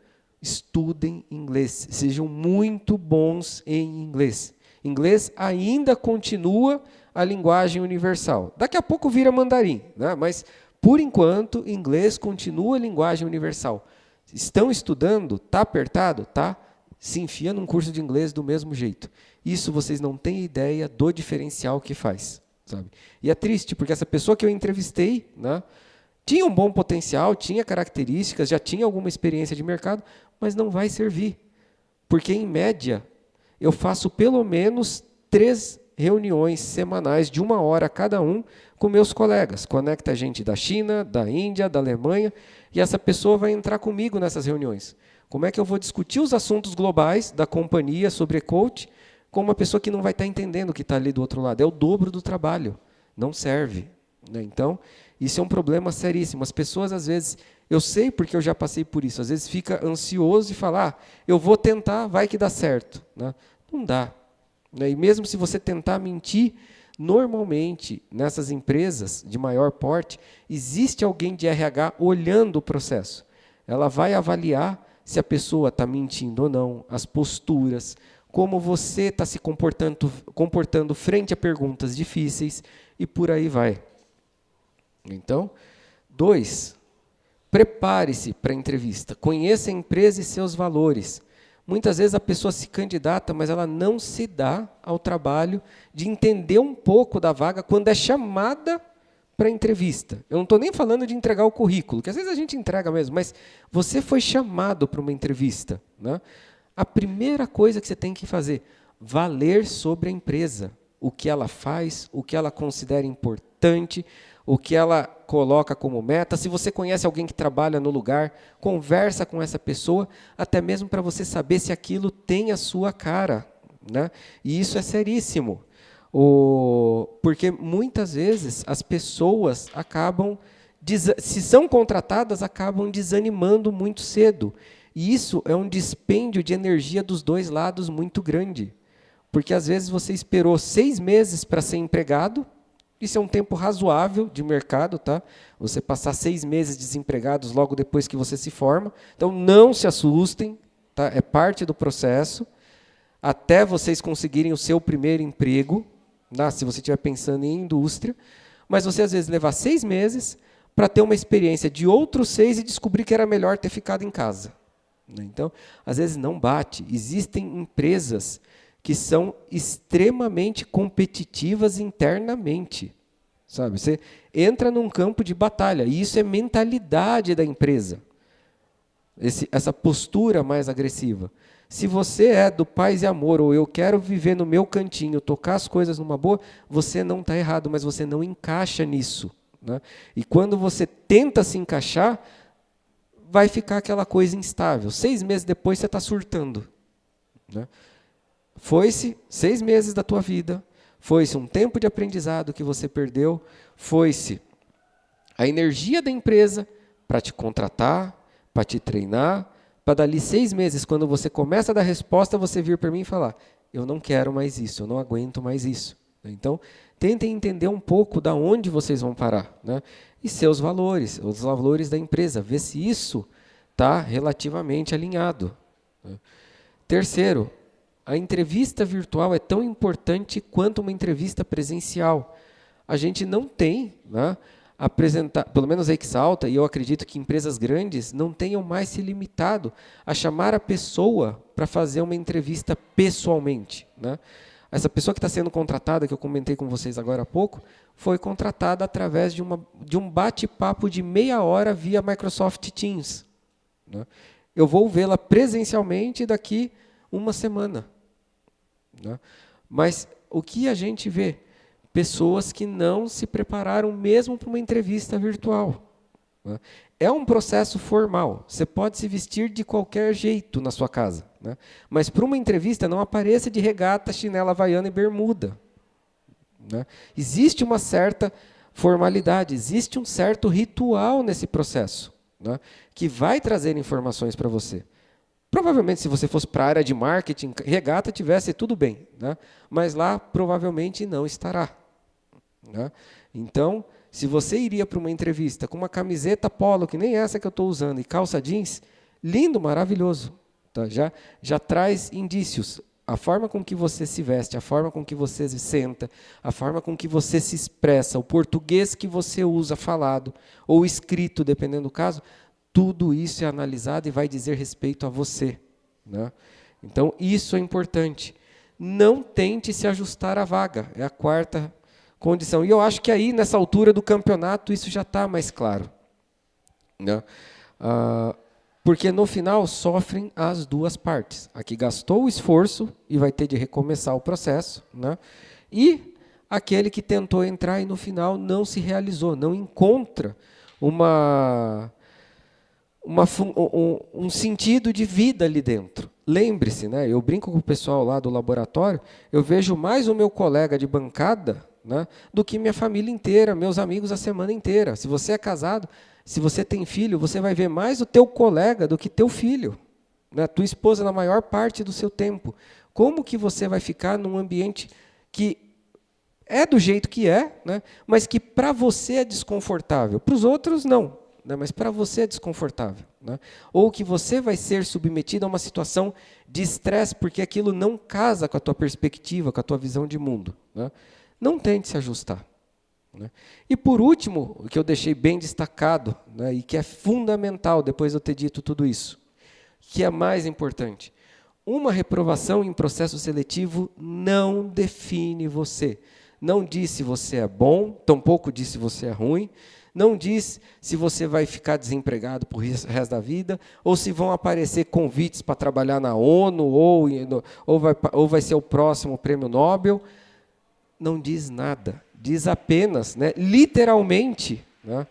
estudem inglês, sejam muito bons em inglês. Inglês ainda continua a linguagem universal. Daqui a pouco vira mandarim, né? Mas, por enquanto, inglês continua a linguagem universal. Estão estudando? Está apertado? Tá? Se enfia num curso de inglês do mesmo jeito. Isso vocês não têm ideia do diferencial que faz, sabe? E é triste, porque essa pessoa que eu entrevistei, né, tinha um bom potencial, tinha características, já tinha alguma experiência de mercado, mas não vai servir. Porque, em média, eu faço pelo menos 3 reuniões semanais de 1 hora cada um com meus colegas. Conecta gente da China, da Índia, da Alemanha, e essa pessoa vai entrar comigo nessas reuniões. Como é que eu vou discutir os assuntos globais da companhia sobre coach com uma pessoa que não vai estar entendendo o que está ali do outro lado? É o dobro do trabalho. Não serve, né? Então, isso é um problema seríssimo. As pessoas, às vezes, eu sei porque eu já passei por isso, às vezes fica ansioso e fala, ah, eu vou tentar, vai que dá certo, né? Não dá, né? E mesmo se você tentar mentir, normalmente, nessas empresas de maior porte, existe alguém de RH olhando o processo. Ela vai avaliar se a pessoa está mentindo ou não, as posturas, como você está se comportando frente a perguntas difíceis, e por aí vai. Então, 2, prepare-se para a entrevista, conheça a empresa e seus valores. Muitas vezes a pessoa se candidata, mas ela não se dá ao trabalho de entender um pouco da vaga quando é chamada para a entrevista. Eu não estou nem falando de entregar o currículo, que às vezes a gente entrega mesmo, mas você foi chamado para uma entrevista, né? A primeira coisa que você tem que fazer, valer sobre a empresa. O que ela faz, o que ela considera importante, o que ela coloca como meta. Se você conhece alguém que trabalha no lugar, conversa com essa pessoa, até mesmo para você saber se aquilo tem a sua cara, né? E isso é seríssimo. Porque muitas vezes as pessoas acabam, se são contratadas, acabam desanimando muito cedo. E isso é um dispêndio de energia dos dois lados muito grande. Porque às vezes você esperou 6 meses para ser empregado, isso é um tempo razoável de mercado, tá? Você passar 6 meses desempregados logo depois que você se forma. Então não se assustem, tá? É parte do processo, até vocês conseguirem o seu primeiro emprego, tá? Se você estiver pensando em indústria, mas você às vezes levar 6 meses para ter uma experiência de outros 6 e descobrir que era melhor ter ficado em casa. Então, às vezes não bate. Existem empresas que são extremamente competitivas internamente. Sabe? Você entra num campo de batalha, e isso é mentalidade da empresa. Essa postura mais agressiva. Se você é do paz e amor, ou eu quero viver no meu cantinho, tocar as coisas numa boa, você não está errado, mas você não encaixa nisso. Né? E quando você tenta se encaixar, vai ficar aquela coisa instável. 6 meses depois você está surtando. Né? Foi-se 6 meses da tua vida, foi-se um tempo de aprendizado que você perdeu, foi-se a energia da empresa para te contratar, para te treinar, para dali 6 meses, quando você começa a dar resposta, você vir para mim e falar, eu não quero mais isso, eu não aguento mais isso. Então, tentem entender um pouco da onde vocês vão parar, né? E seus valores, os valores da empresa, ver se isso está relativamente alinhado. Né? Terceiro, a entrevista virtual é tão importante quanto uma entrevista presencial. A gente não tem, né, pelo menos a Exalta, e eu acredito que empresas grandes não tenham mais se limitado a chamar a pessoa para fazer uma entrevista pessoalmente. Né? Essa pessoa que está sendo contratada, que eu comentei com vocês agora há pouco, foi contratada através de um bate-papo de meia hora via Microsoft Teams. Né? Eu vou vê-la presencialmente daqui 1 semana. Né? Mas o que a gente vê? Pessoas que não se prepararam mesmo para uma entrevista virtual. Né? É um processo formal. Você pode se vestir de qualquer jeito na sua casa. Né? Mas para uma entrevista não apareça de regata, chinela havaiana e bermuda. Né? Existe uma certa formalidade, existe um certo ritual nesse processo, né, que vai trazer informações para você. Provavelmente, se você fosse para a área de marketing, regata tivesse tudo bem, né? Mas lá provavelmente não estará. Né? Então, se você iria para uma entrevista com uma camiseta polo, que nem essa que eu estou usando, e calça jeans, lindo, maravilhoso. Tá? Já traz indícios. A forma com que você se veste, a forma com que você se senta, a forma com que você se expressa, o português que você usa falado, ou escrito, dependendo do caso, tudo isso é analisado e vai dizer respeito a você. Né? Então, isso é importante. Não tente se ajustar à vaga. É a 4ª condição. E eu acho que aí, nessa altura do campeonato, isso já está mais claro. Né? Porque, no final, sofrem as duas partes. A que gastou o esforço e vai ter de recomeçar o processo. Né? E aquele que tentou entrar e, no final, não se realizou, não encontra um sentido de vida ali dentro. Lembre-se, né, eu brinco com o pessoal lá do laboratório, eu vejo mais o meu colega de bancada, né, do que minha família inteira, meus amigos a semana inteira. Se você é casado, se você tem filho, você vai ver mais o teu colega do que teu filho. Né, tua esposa na maior parte do seu tempo. Como que você vai ficar num ambiente que é do jeito que é, né, mas que para você é desconfortável? Para os outros, não. Né, mas para você é desconfortável. Né? Ou que você vai ser submetido a uma situação de estresse, porque aquilo não casa com a tua perspectiva, com a tua visão de mundo. Né? Não tente se ajustar. Né? E por último, o que eu deixei bem destacado, né, e que é fundamental, depois de eu ter dito tudo isso, que é mais importante, uma reprovação em processo seletivo não define você. não diz se você é bom, tampouco diz se você é ruim, não diz se você vai ficar desempregado por resto da vida, ou se vão aparecer convites para trabalhar na ONU, ou vai ser o próximo prêmio Nobel. Não diz nada, diz apenas, né, literalmente, né,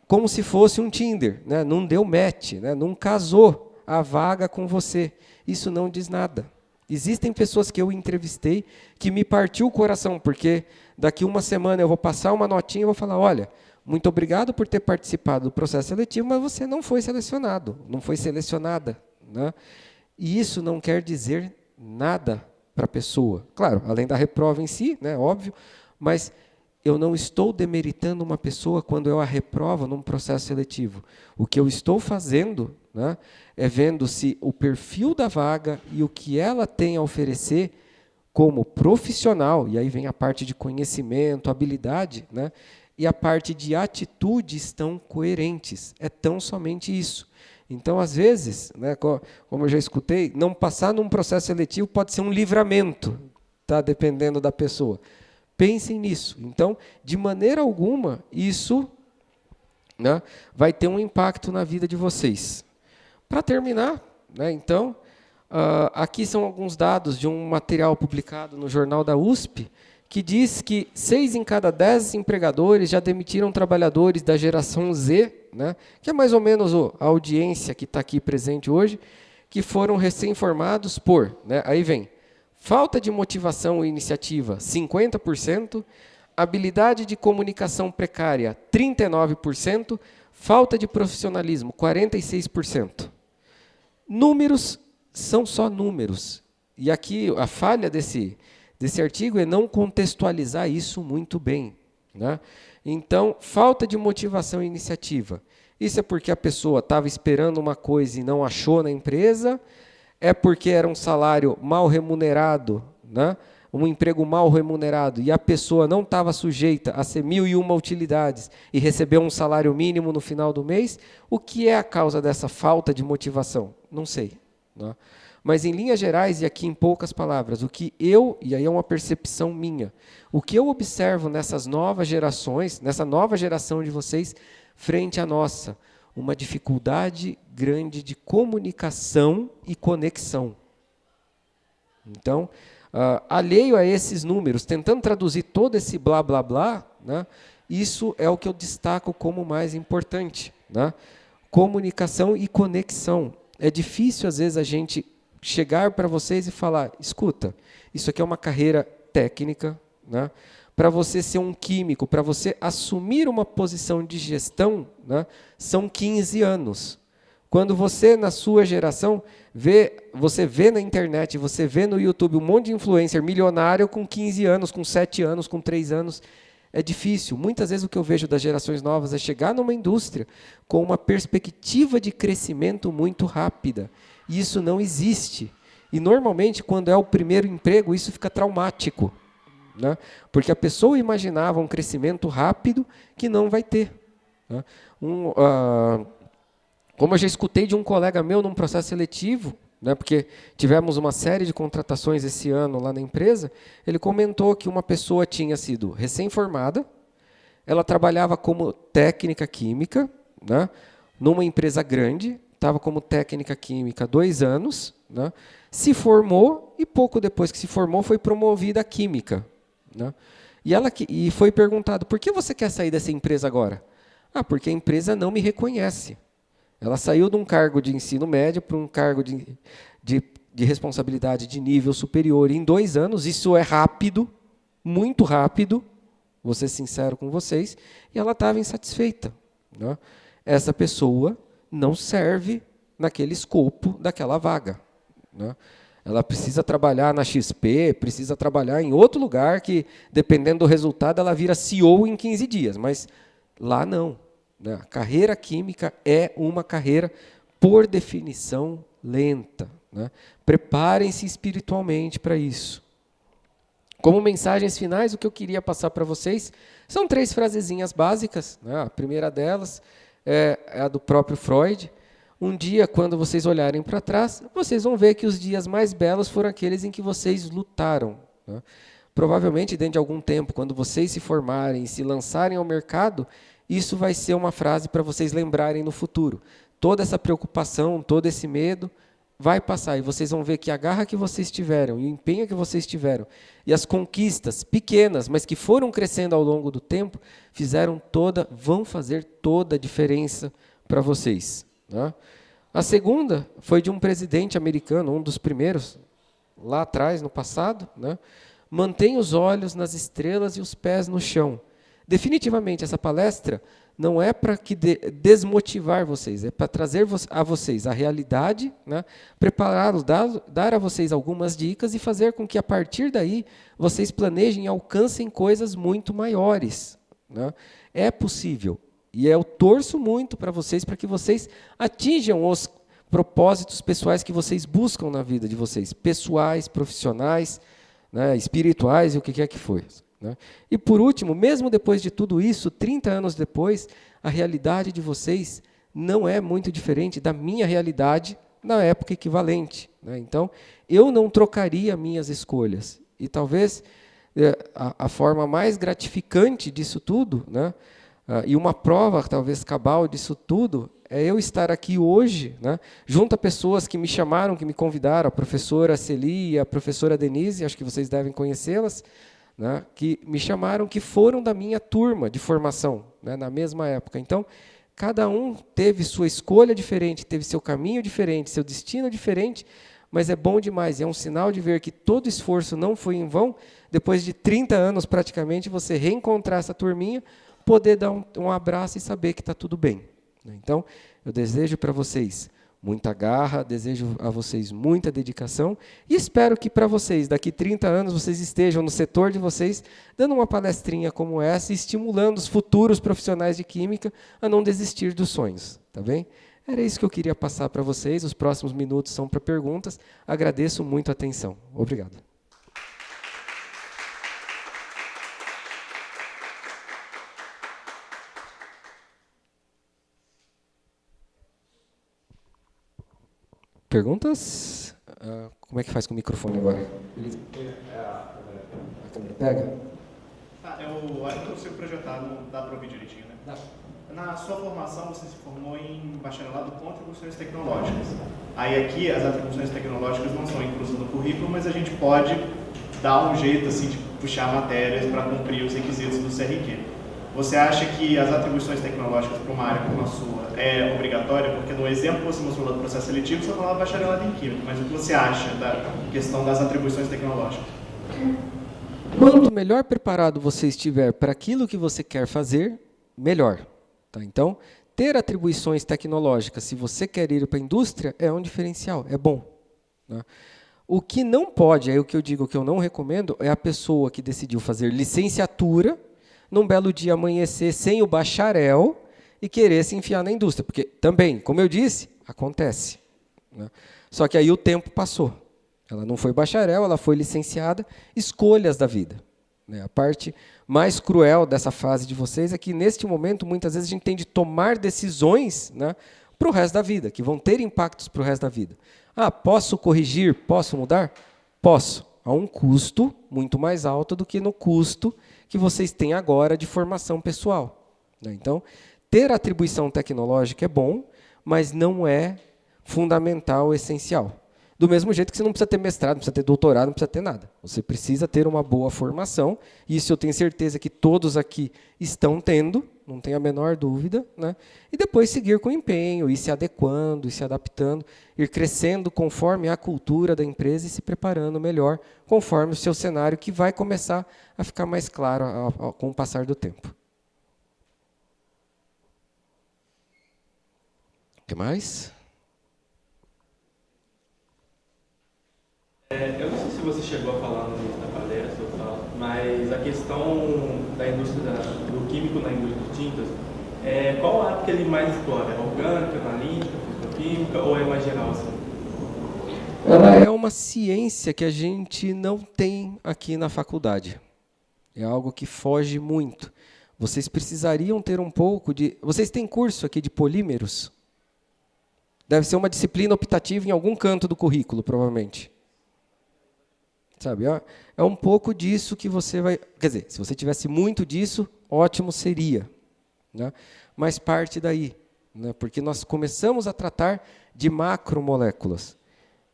como se fosse um Tinder, né, não deu match, né, não casou a vaga com você. Isso não diz nada. Existem pessoas que eu entrevistei que me partiu o coração, porque daqui uma semana eu vou passar uma notinha e vou falar, olha, muito obrigado por ter participado do processo seletivo, mas você não foi selecionado, não foi selecionada, né? E isso não quer dizer nada para a pessoa. Claro, além da reprova em si, né, óbvio, mas eu não estou demeritando uma pessoa quando eu a reprovo num processo seletivo. O que eu estou fazendo, né, é vendo se o perfil da vaga e o que ela tem a oferecer como profissional, e aí vem a parte de conhecimento, habilidade, né, e a parte de atitude estão coerentes. É tão somente isso. Então, às vezes, né, como eu já escutei, não passar num processo seletivo pode ser um livramento, tá, dependendo da pessoa. Pensem nisso. Então, de maneira alguma, isso, né, vai ter um impacto na vida de vocês. Para terminar, né, então, aqui são alguns dados de um material publicado no Jornal da USP, que diz que 6 em cada 10 empregadores já demitiram trabalhadores da geração Z, né, que é mais ou menos a audiência que está aqui presente hoje, que foram recém-formados por, né, aí vem, falta de motivação e iniciativa, 50%, habilidade de comunicação precária, 39%, falta de profissionalismo, 46%. Números são só números. E aqui a falha desse artigo é não contextualizar isso muito bem, né? Então, falta de motivação e iniciativa. Isso é porque a pessoa estava esperando uma coisa e não achou na empresa? É porque era um salário mal remunerado, né? Um emprego mal remunerado, e a pessoa não estava sujeita a ser 1001 utilidades e receber um salário mínimo no final do mês? O que é a causa dessa falta de motivação? Não sei, né? Mas, em linhas gerais, e aqui em poucas palavras, o que e aí é uma percepção minha, o que eu observo nessas novas gerações, nessa nova geração de vocês, frente à nossa, uma dificuldade grande de comunicação e conexão. Então, alheio a esses números, tentando traduzir todo esse blá, blá, blá, né, isso é o que eu destaco como mais importante, né? Comunicação e conexão. É difícil, às vezes, a gente chegar para vocês e falar, escuta, isso aqui é uma carreira técnica, né? Para você ser um químico, para você assumir uma posição de gestão, né, são 15 anos. Quando você, na sua geração, você vê na internet, você vê no YouTube um monte de influencer milionário com 15 anos, com 7 anos, com 3 anos, é difícil. Muitas vezes o que eu vejo das gerações novas é chegar numa indústria com uma perspectiva de crescimento muito rápida. E isso não existe. E, normalmente, quando é o primeiro emprego, isso fica traumático, né? Porque a pessoa imaginava um crescimento rápido que não vai ter, né? Como eu já escutei de um colega meu num processo seletivo, né, porque tivemos uma série de contratações esse ano lá na empresa, ele comentou que uma pessoa tinha sido recém-formada, ela trabalhava como técnica química, né, numa empresa grande, estava como técnica química há 2 anos, né, se formou e pouco depois que se formou foi promovida a química, né, e foi perguntado, por que você quer sair dessa empresa agora? Ah, porque a empresa não me reconhece. Ela saiu de um cargo de ensino médio para um cargo de responsabilidade de nível superior em 2 anos. Isso é rápido, muito rápido, vou ser sincero com vocês, e ela estava insatisfeita, né? Essa pessoa não serve naquele escopo daquela vaga, né? Ela precisa trabalhar na XP, precisa trabalhar em outro lugar que, dependendo do resultado, ela vira CEO em 15 dias, mas lá não. A carreira química é uma carreira, por definição, lenta, né? Preparem-se espiritualmente para isso. Como mensagens finais, o que eu queria passar para vocês são 3 frasezinhas básicas, né? A primeira delas é a do próprio Freud. Um dia, quando vocês olharem para trás, vocês vão ver que os dias mais belos foram aqueles em que vocês lutaram, né, provavelmente dentro de algum tempo, quando vocês se formarem e se lançarem ao mercado, isso vai ser uma frase para vocês lembrarem no futuro. Toda essa preocupação, todo esse medo vai passar e vocês vão ver que a garra que vocês tiveram, e o empenho que vocês tiveram, e as conquistas pequenas, mas que foram crescendo ao longo do tempo, vão fazer toda a diferença para vocês. Né? A segunda foi de um presidente americano, um dos primeiros, lá atrás, no passado. Né? Mantenha os olhos nas estrelas e os pés no chão. Definitivamente, essa palestra não é para desmotivar vocês, é para trazer a vocês a realidade, né? Prepará-los, dar a vocês algumas dicas e fazer com que, a partir daí, vocês planejem e alcancem coisas muito maiores. Né? É possível. E eu torço muito para que vocês atinjam os propósitos pessoais que vocês buscam na vida de vocês, pessoais, profissionais, né, espirituais e o que quer que for. Né? E, por último, mesmo depois de tudo isso, 30 anos depois, a realidade de vocês não é muito diferente da minha realidade na época equivalente. Né? Então, eu não trocaria minhas escolhas. E talvez a forma mais gratificante disso tudo, né, e uma prova talvez cabal disso tudo, é eu estar aqui hoje, né, junto a pessoas que me chamaram, que me convidaram, a professora Celi e a professora Denise, acho que vocês devem conhecê-las, né, que me chamaram, que foram da minha turma de formação, né, na mesma época. Então, cada um teve sua escolha diferente, teve seu caminho diferente, seu destino diferente, mas é bom demais, é um sinal de ver que todo esforço não foi em vão, depois de 30 anos praticamente, você reencontrar essa turminha, poder dar um abraço e saber que está tudo bem. Então, eu desejo para vocês muita garra, desejo a vocês muita dedicação e espero que para vocês, daqui 30 anos, vocês estejam no setor de vocês, dando uma palestrinha como essa e estimulando os futuros profissionais de química a não desistir dos sonhos. Tá bem? Era isso que eu queria passar para vocês. Os próximos minutos são para perguntas. Agradeço muito a atenção. Obrigado. Perguntas? Como é que faz com o microfone agora? A câmera pega? Eu acho que o seu projetado dá para ouvir direitinho, né? Dá. Na sua formação, você se formou em bacharelado com atribuições tecnológicas. Aí aqui, as atribuições tecnológicas não são inclusas no currículo, mas a gente pode dar um jeito assim, de puxar matérias para cumprir os requisitos do CRQ. Você acha que as atribuições tecnológicas para uma área como a sua é obrigatória? Porque no exemplo que você mostrou lá do processo seletivo, você falava bacharelado em química, mas o que você acha da questão das atribuições tecnológicas? Quanto melhor preparado você estiver para aquilo que você quer fazer, melhor. Tá? Então, ter atribuições tecnológicas, se você quer ir para a indústria, é um diferencial, é bom. Né? O que não pode, aí o que eu digo que eu não recomendo, é a pessoa que decidiu fazer licenciatura, num belo dia amanhecer sem o bacharel e querer se enfiar na indústria. Porque também, como eu disse, acontece. Né? Só que aí o tempo passou. Ela não foi bacharel, ela foi licenciada. Escolhas da vida. Né? A parte mais cruel dessa fase de vocês é que, neste momento, muitas vezes a gente tem de tomar decisões, né, para o resto da vida, que vão ter impactos para o resto da vida. Ah, posso corrigir? Posso mudar? Posso. A um custo muito mais alto do que no custo que vocês têm agora de formação pessoal. Né? Então, ter atribuição tecnológica é bom, mas não é fundamental, essencial. Do mesmo jeito que você não precisa ter mestrado, não precisa ter doutorado, não precisa ter nada. Você precisa ter uma boa formação, e isso eu tenho certeza que todos aqui estão tendo, não tenho a menor dúvida, né? E depois seguir com empenho, ir se adequando, ir se adaptando, ir crescendo conforme a cultura da empresa e se preparando melhor, conforme o seu cenário, que vai começar a ficar mais claro com o passar do tempo. O que mais? Eu não sei se você chegou a falar no início da palestra, mas a questão da indústria do químico na indústria de tintas, qual área que ele mais explora? É orgânica, analítica, físico-química ou é mais geral assim? Ela é uma ciência que a gente não tem aqui na faculdade. É algo que foge muito. Vocês precisariam ter um pouco de... Vocês têm curso aqui de polímeros? Deve ser uma disciplina optativa em algum canto do currículo, provavelmente. Sabe? É um pouco disso que você vai... Quer dizer, se você tivesse muito disso, ótimo seria. Né? Mas parte daí. Né? Porque nós começamos a tratar de macromoléculas.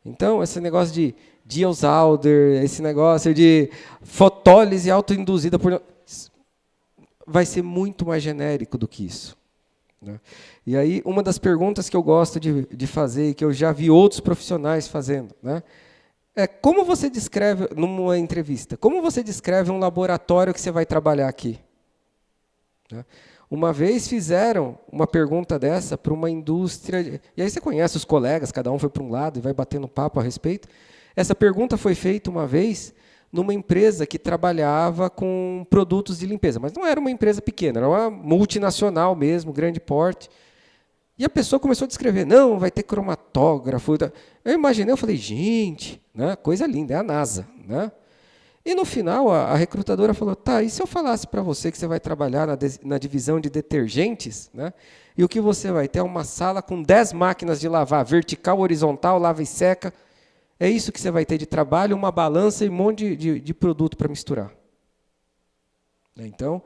Então, esse negócio de Diels-Alder, esse negócio de fotólise autoinduzida por... vai ser muito mais genérico do que isso. Né? E aí, uma das perguntas que eu gosto de fazer, e que eu já vi outros profissionais fazendo, né, é como você descreve, numa entrevista, como você descreve um laboratório que você vai trabalhar aqui? Né? Uma vez fizeram uma pergunta dessa para uma indústria, e aí você conhece os colegas, cada um foi para um lado e vai batendo papo a respeito. Essa pergunta foi feita uma vez numa empresa que trabalhava com produtos de limpeza, mas não era uma empresa pequena, era uma multinacional mesmo, grande porte. E a pessoa começou a descrever, não, vai ter cromatógrafo. Eu imaginei, eu falei, gente, né, coisa linda, é a NASA. Né? E no final, a recrutadora falou, tá, e se eu falasse para você que você vai trabalhar na divisão de detergentes, né, e o que você vai ter é uma sala com 10 máquinas de lavar, vertical, horizontal, lava e seca, é isso que você vai ter de trabalho, uma balança e um monte de produto para misturar. Então,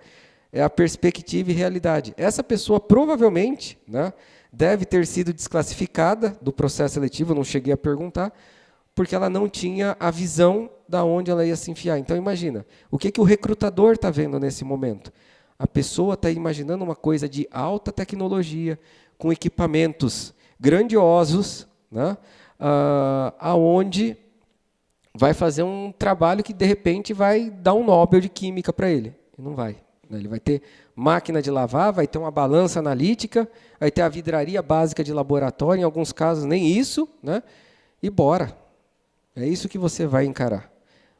é a perspectiva e realidade. Essa pessoa provavelmente, né, deve ter sido desclassificada do processo seletivo, eu não cheguei a perguntar, porque ela não tinha a visão da onde ela ia se enfiar. Então, imagina, o que o recrutador está vendo nesse momento? A pessoa está imaginando uma coisa de alta tecnologia, com equipamentos grandiosos, né, aonde vai fazer um trabalho que, de repente, vai dar um Nobel de Química para ele. E não vai. Ele vai ter máquina de lavar, vai ter uma balança analítica, vai ter a vidraria básica de laboratório, em alguns casos nem isso, né, e bora. É isso que você vai encarar.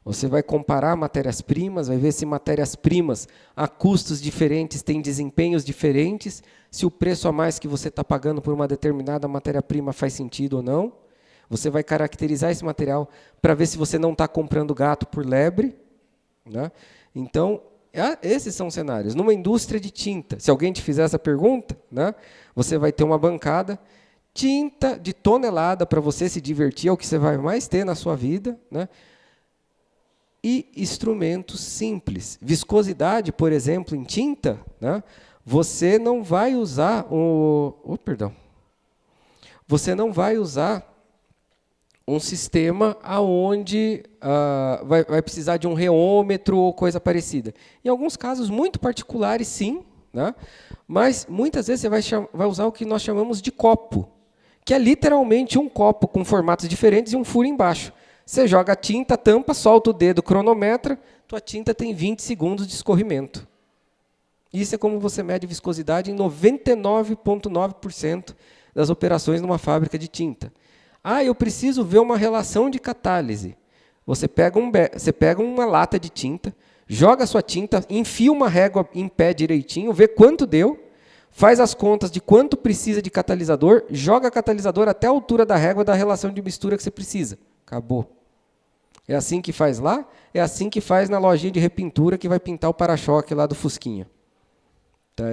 Você vai comparar matérias-primas, vai ver se matérias-primas a custos diferentes têm desempenhos diferentes, se o preço a mais que você está pagando por uma determinada matéria-prima faz sentido ou não. Você vai caracterizar esse material para ver se você não está comprando gato por lebre. Né? Então, esses são cenários. Numa indústria de tinta, se alguém te fizer essa pergunta, né, você vai ter uma bancada, tinta de tonelada para você se divertir, é o que você vai mais ter na sua vida, né? E instrumentos simples. Viscosidade, por exemplo, em tinta, né, você não vai usar você não vai usar um sistema onde vai precisar de um reômetro ou coisa parecida. Em alguns casos muito particulares, sim, né? Mas muitas vezes você vai usar o que nós chamamos de copo, que é literalmente um copo com formatos diferentes e um furo embaixo. Você joga a tinta, tampa, solta o dedo, cronometra, tua tinta tem 20 segundos de escorrimento. Isso é como você mede viscosidade em 99,9% das operações numa fábrica de tinta. Ah, eu preciso ver uma relação de catálise. Você pega uma lata de tinta, joga a sua tinta, enfia uma régua em pé direitinho, vê quanto deu, faz as contas de quanto precisa de catalisador, joga catalisador até a altura da régua da relação de mistura que você precisa. Acabou. É assim que faz lá, é assim que faz na lojinha de repintura que vai pintar o para-choque lá do Fusquinha. Tá?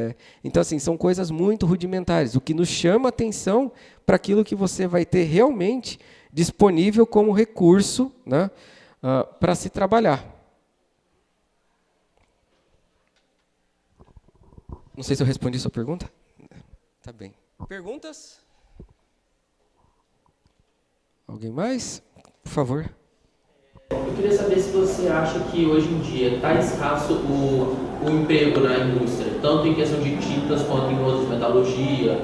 Então, assim, são coisas muito rudimentares, o que nos chama atenção para aquilo que você vai ter realmente disponível como recurso, né, para se trabalhar. Não sei se eu respondi sua pergunta. Tá bem. Perguntas? Alguém mais? Por favor. Eu queria saber se você acha que hoje em dia está escasso o emprego na indústria, tanto em questão de tintas quanto em outras, metalurgia,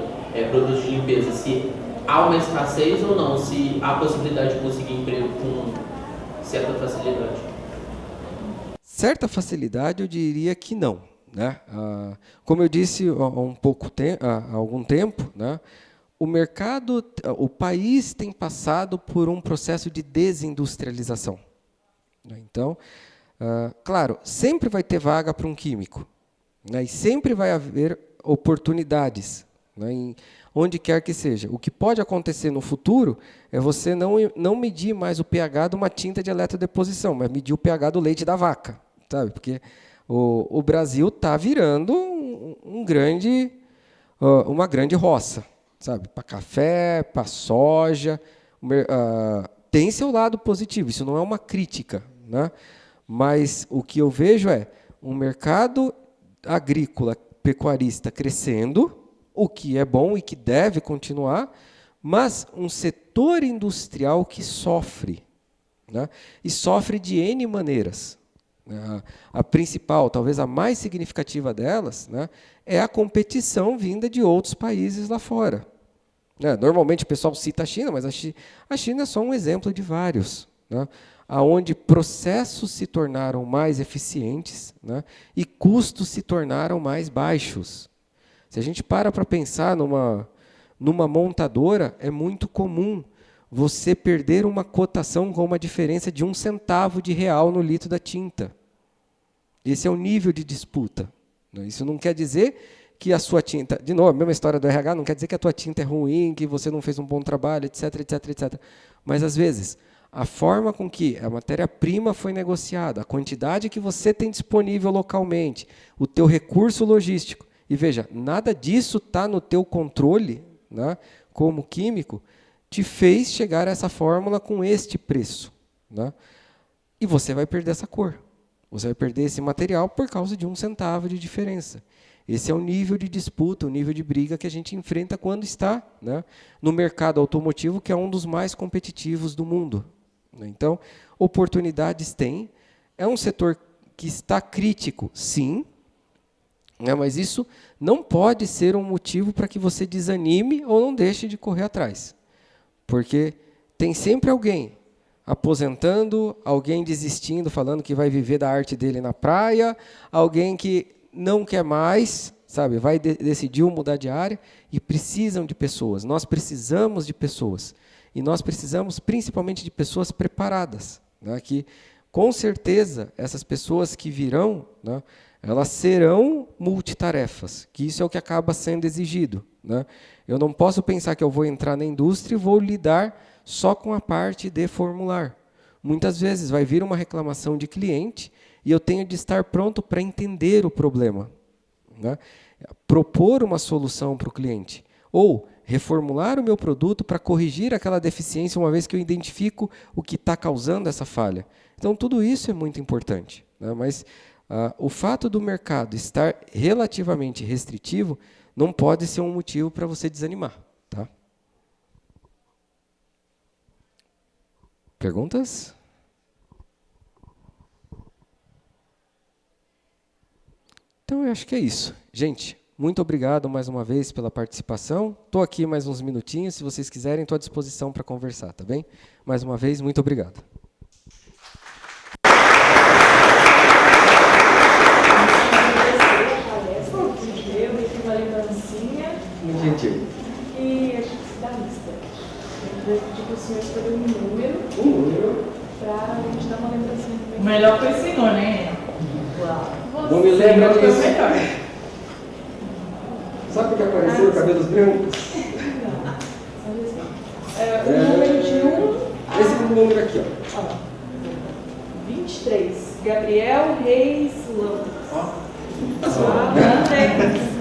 produtos de limpeza, se há uma escassez ou não, se há possibilidade de conseguir emprego com certa facilidade. Certa facilidade, eu diria que não. Né? Como eu disse há algum tempo, né? O mercado, o país tem passado por um processo de desindustrialização. Então, claro, sempre vai ter vaga para um químico, né? E sempre vai haver oportunidades, né? Onde quer que seja. O que pode acontecer no futuro é você não medir mais o pH de uma tinta de eletrodeposição, mas medir o pH do leite da vaca, sabe? Porque o Brasil está virando uma grande roça, sabe? Para café, para soja, tem seu lado positivo. Isso não é uma crítica, né? Mas o que eu vejo é um mercado agrícola, pecuarista crescendo, o que é bom e que deve continuar, mas um setor industrial que sofre, né? E sofre de N maneiras. A principal, talvez a mais significativa delas, né, é a competição vinda de outros países lá fora. Normalmente o pessoal cita a China, mas a China é só um exemplo de vários, né, onde processos se tornaram mais eficientes, né, e custos se tornaram mais baixos. Se a gente para pensar numa montadora, é muito comum você perder uma cotação com uma diferença de 1 centavo de real no litro da tinta. Esse é o nível de disputa. Isso não quer dizer que a sua tinta... De novo, a mesma história do RH, não quer dizer que a tua tinta é ruim, que você não fez um bom trabalho, etc, etc, etc. Mas, às vezes, a forma com que a matéria-prima foi negociada, a quantidade que você tem disponível localmente, o teu recurso logístico. E, veja, nada disso está no teu controle, né, como químico, te fez chegar a essa fórmula com este preço, né? E você vai perder essa cor. Você vai perder esse material por causa de 1 centavo de diferença. Esse é o nível de disputa, o nível de briga que a gente enfrenta quando está, né, no mercado automotivo, que é um dos mais competitivos do mundo. Então, oportunidades tem. É um setor que está crítico, sim, né, mas isso não pode ser um motivo para que você desanime ou não deixe de correr atrás. Porque tem sempre alguém aposentando, alguém desistindo, falando que vai viver da arte dele na praia, alguém que não quer mais, sabe, decidiu mudar de área, e precisam de pessoas. Nós precisamos de pessoas. E nós precisamos principalmente de pessoas preparadas, né, que, com certeza, essas pessoas que virão, né, elas serão multitarefas, que isso é o que acaba sendo exigido, né? Eu não posso pensar que eu vou entrar na indústria e vou lidar só com a parte de formular. Muitas vezes vai vir uma reclamação de cliente e eu tenho de estar pronto para entender o problema, né? Propor uma solução para o cliente. Ou reformular o meu produto para corrigir aquela deficiência, uma vez que eu identifico o que está causando essa falha. Então, tudo isso é muito importante, né? Mas o fato do mercado estar relativamente restritivo não pode ser um motivo para você desanimar. Tá? Perguntas? Então, eu acho que é isso. Gente, muito obrigado mais uma vez pela participação. Estou aqui mais uns minutinhos. Se vocês quiserem, estou à disposição para conversar, tá bem? Mais uma vez, muito obrigado. Muito gentil. E a gente se dá lista. Eu vou pedir para o senhor escolher um número. Um número. Para a gente dar uma lembrancinha também. O melhor foi o senhor, né? Não me lembro Foi o disso. melhor. Sabe o que apareceu? Cabelos brancos? O número de 1 Esse número aqui, ó. a 23. Gabriel Reis Lamos. Ó. Parabéns.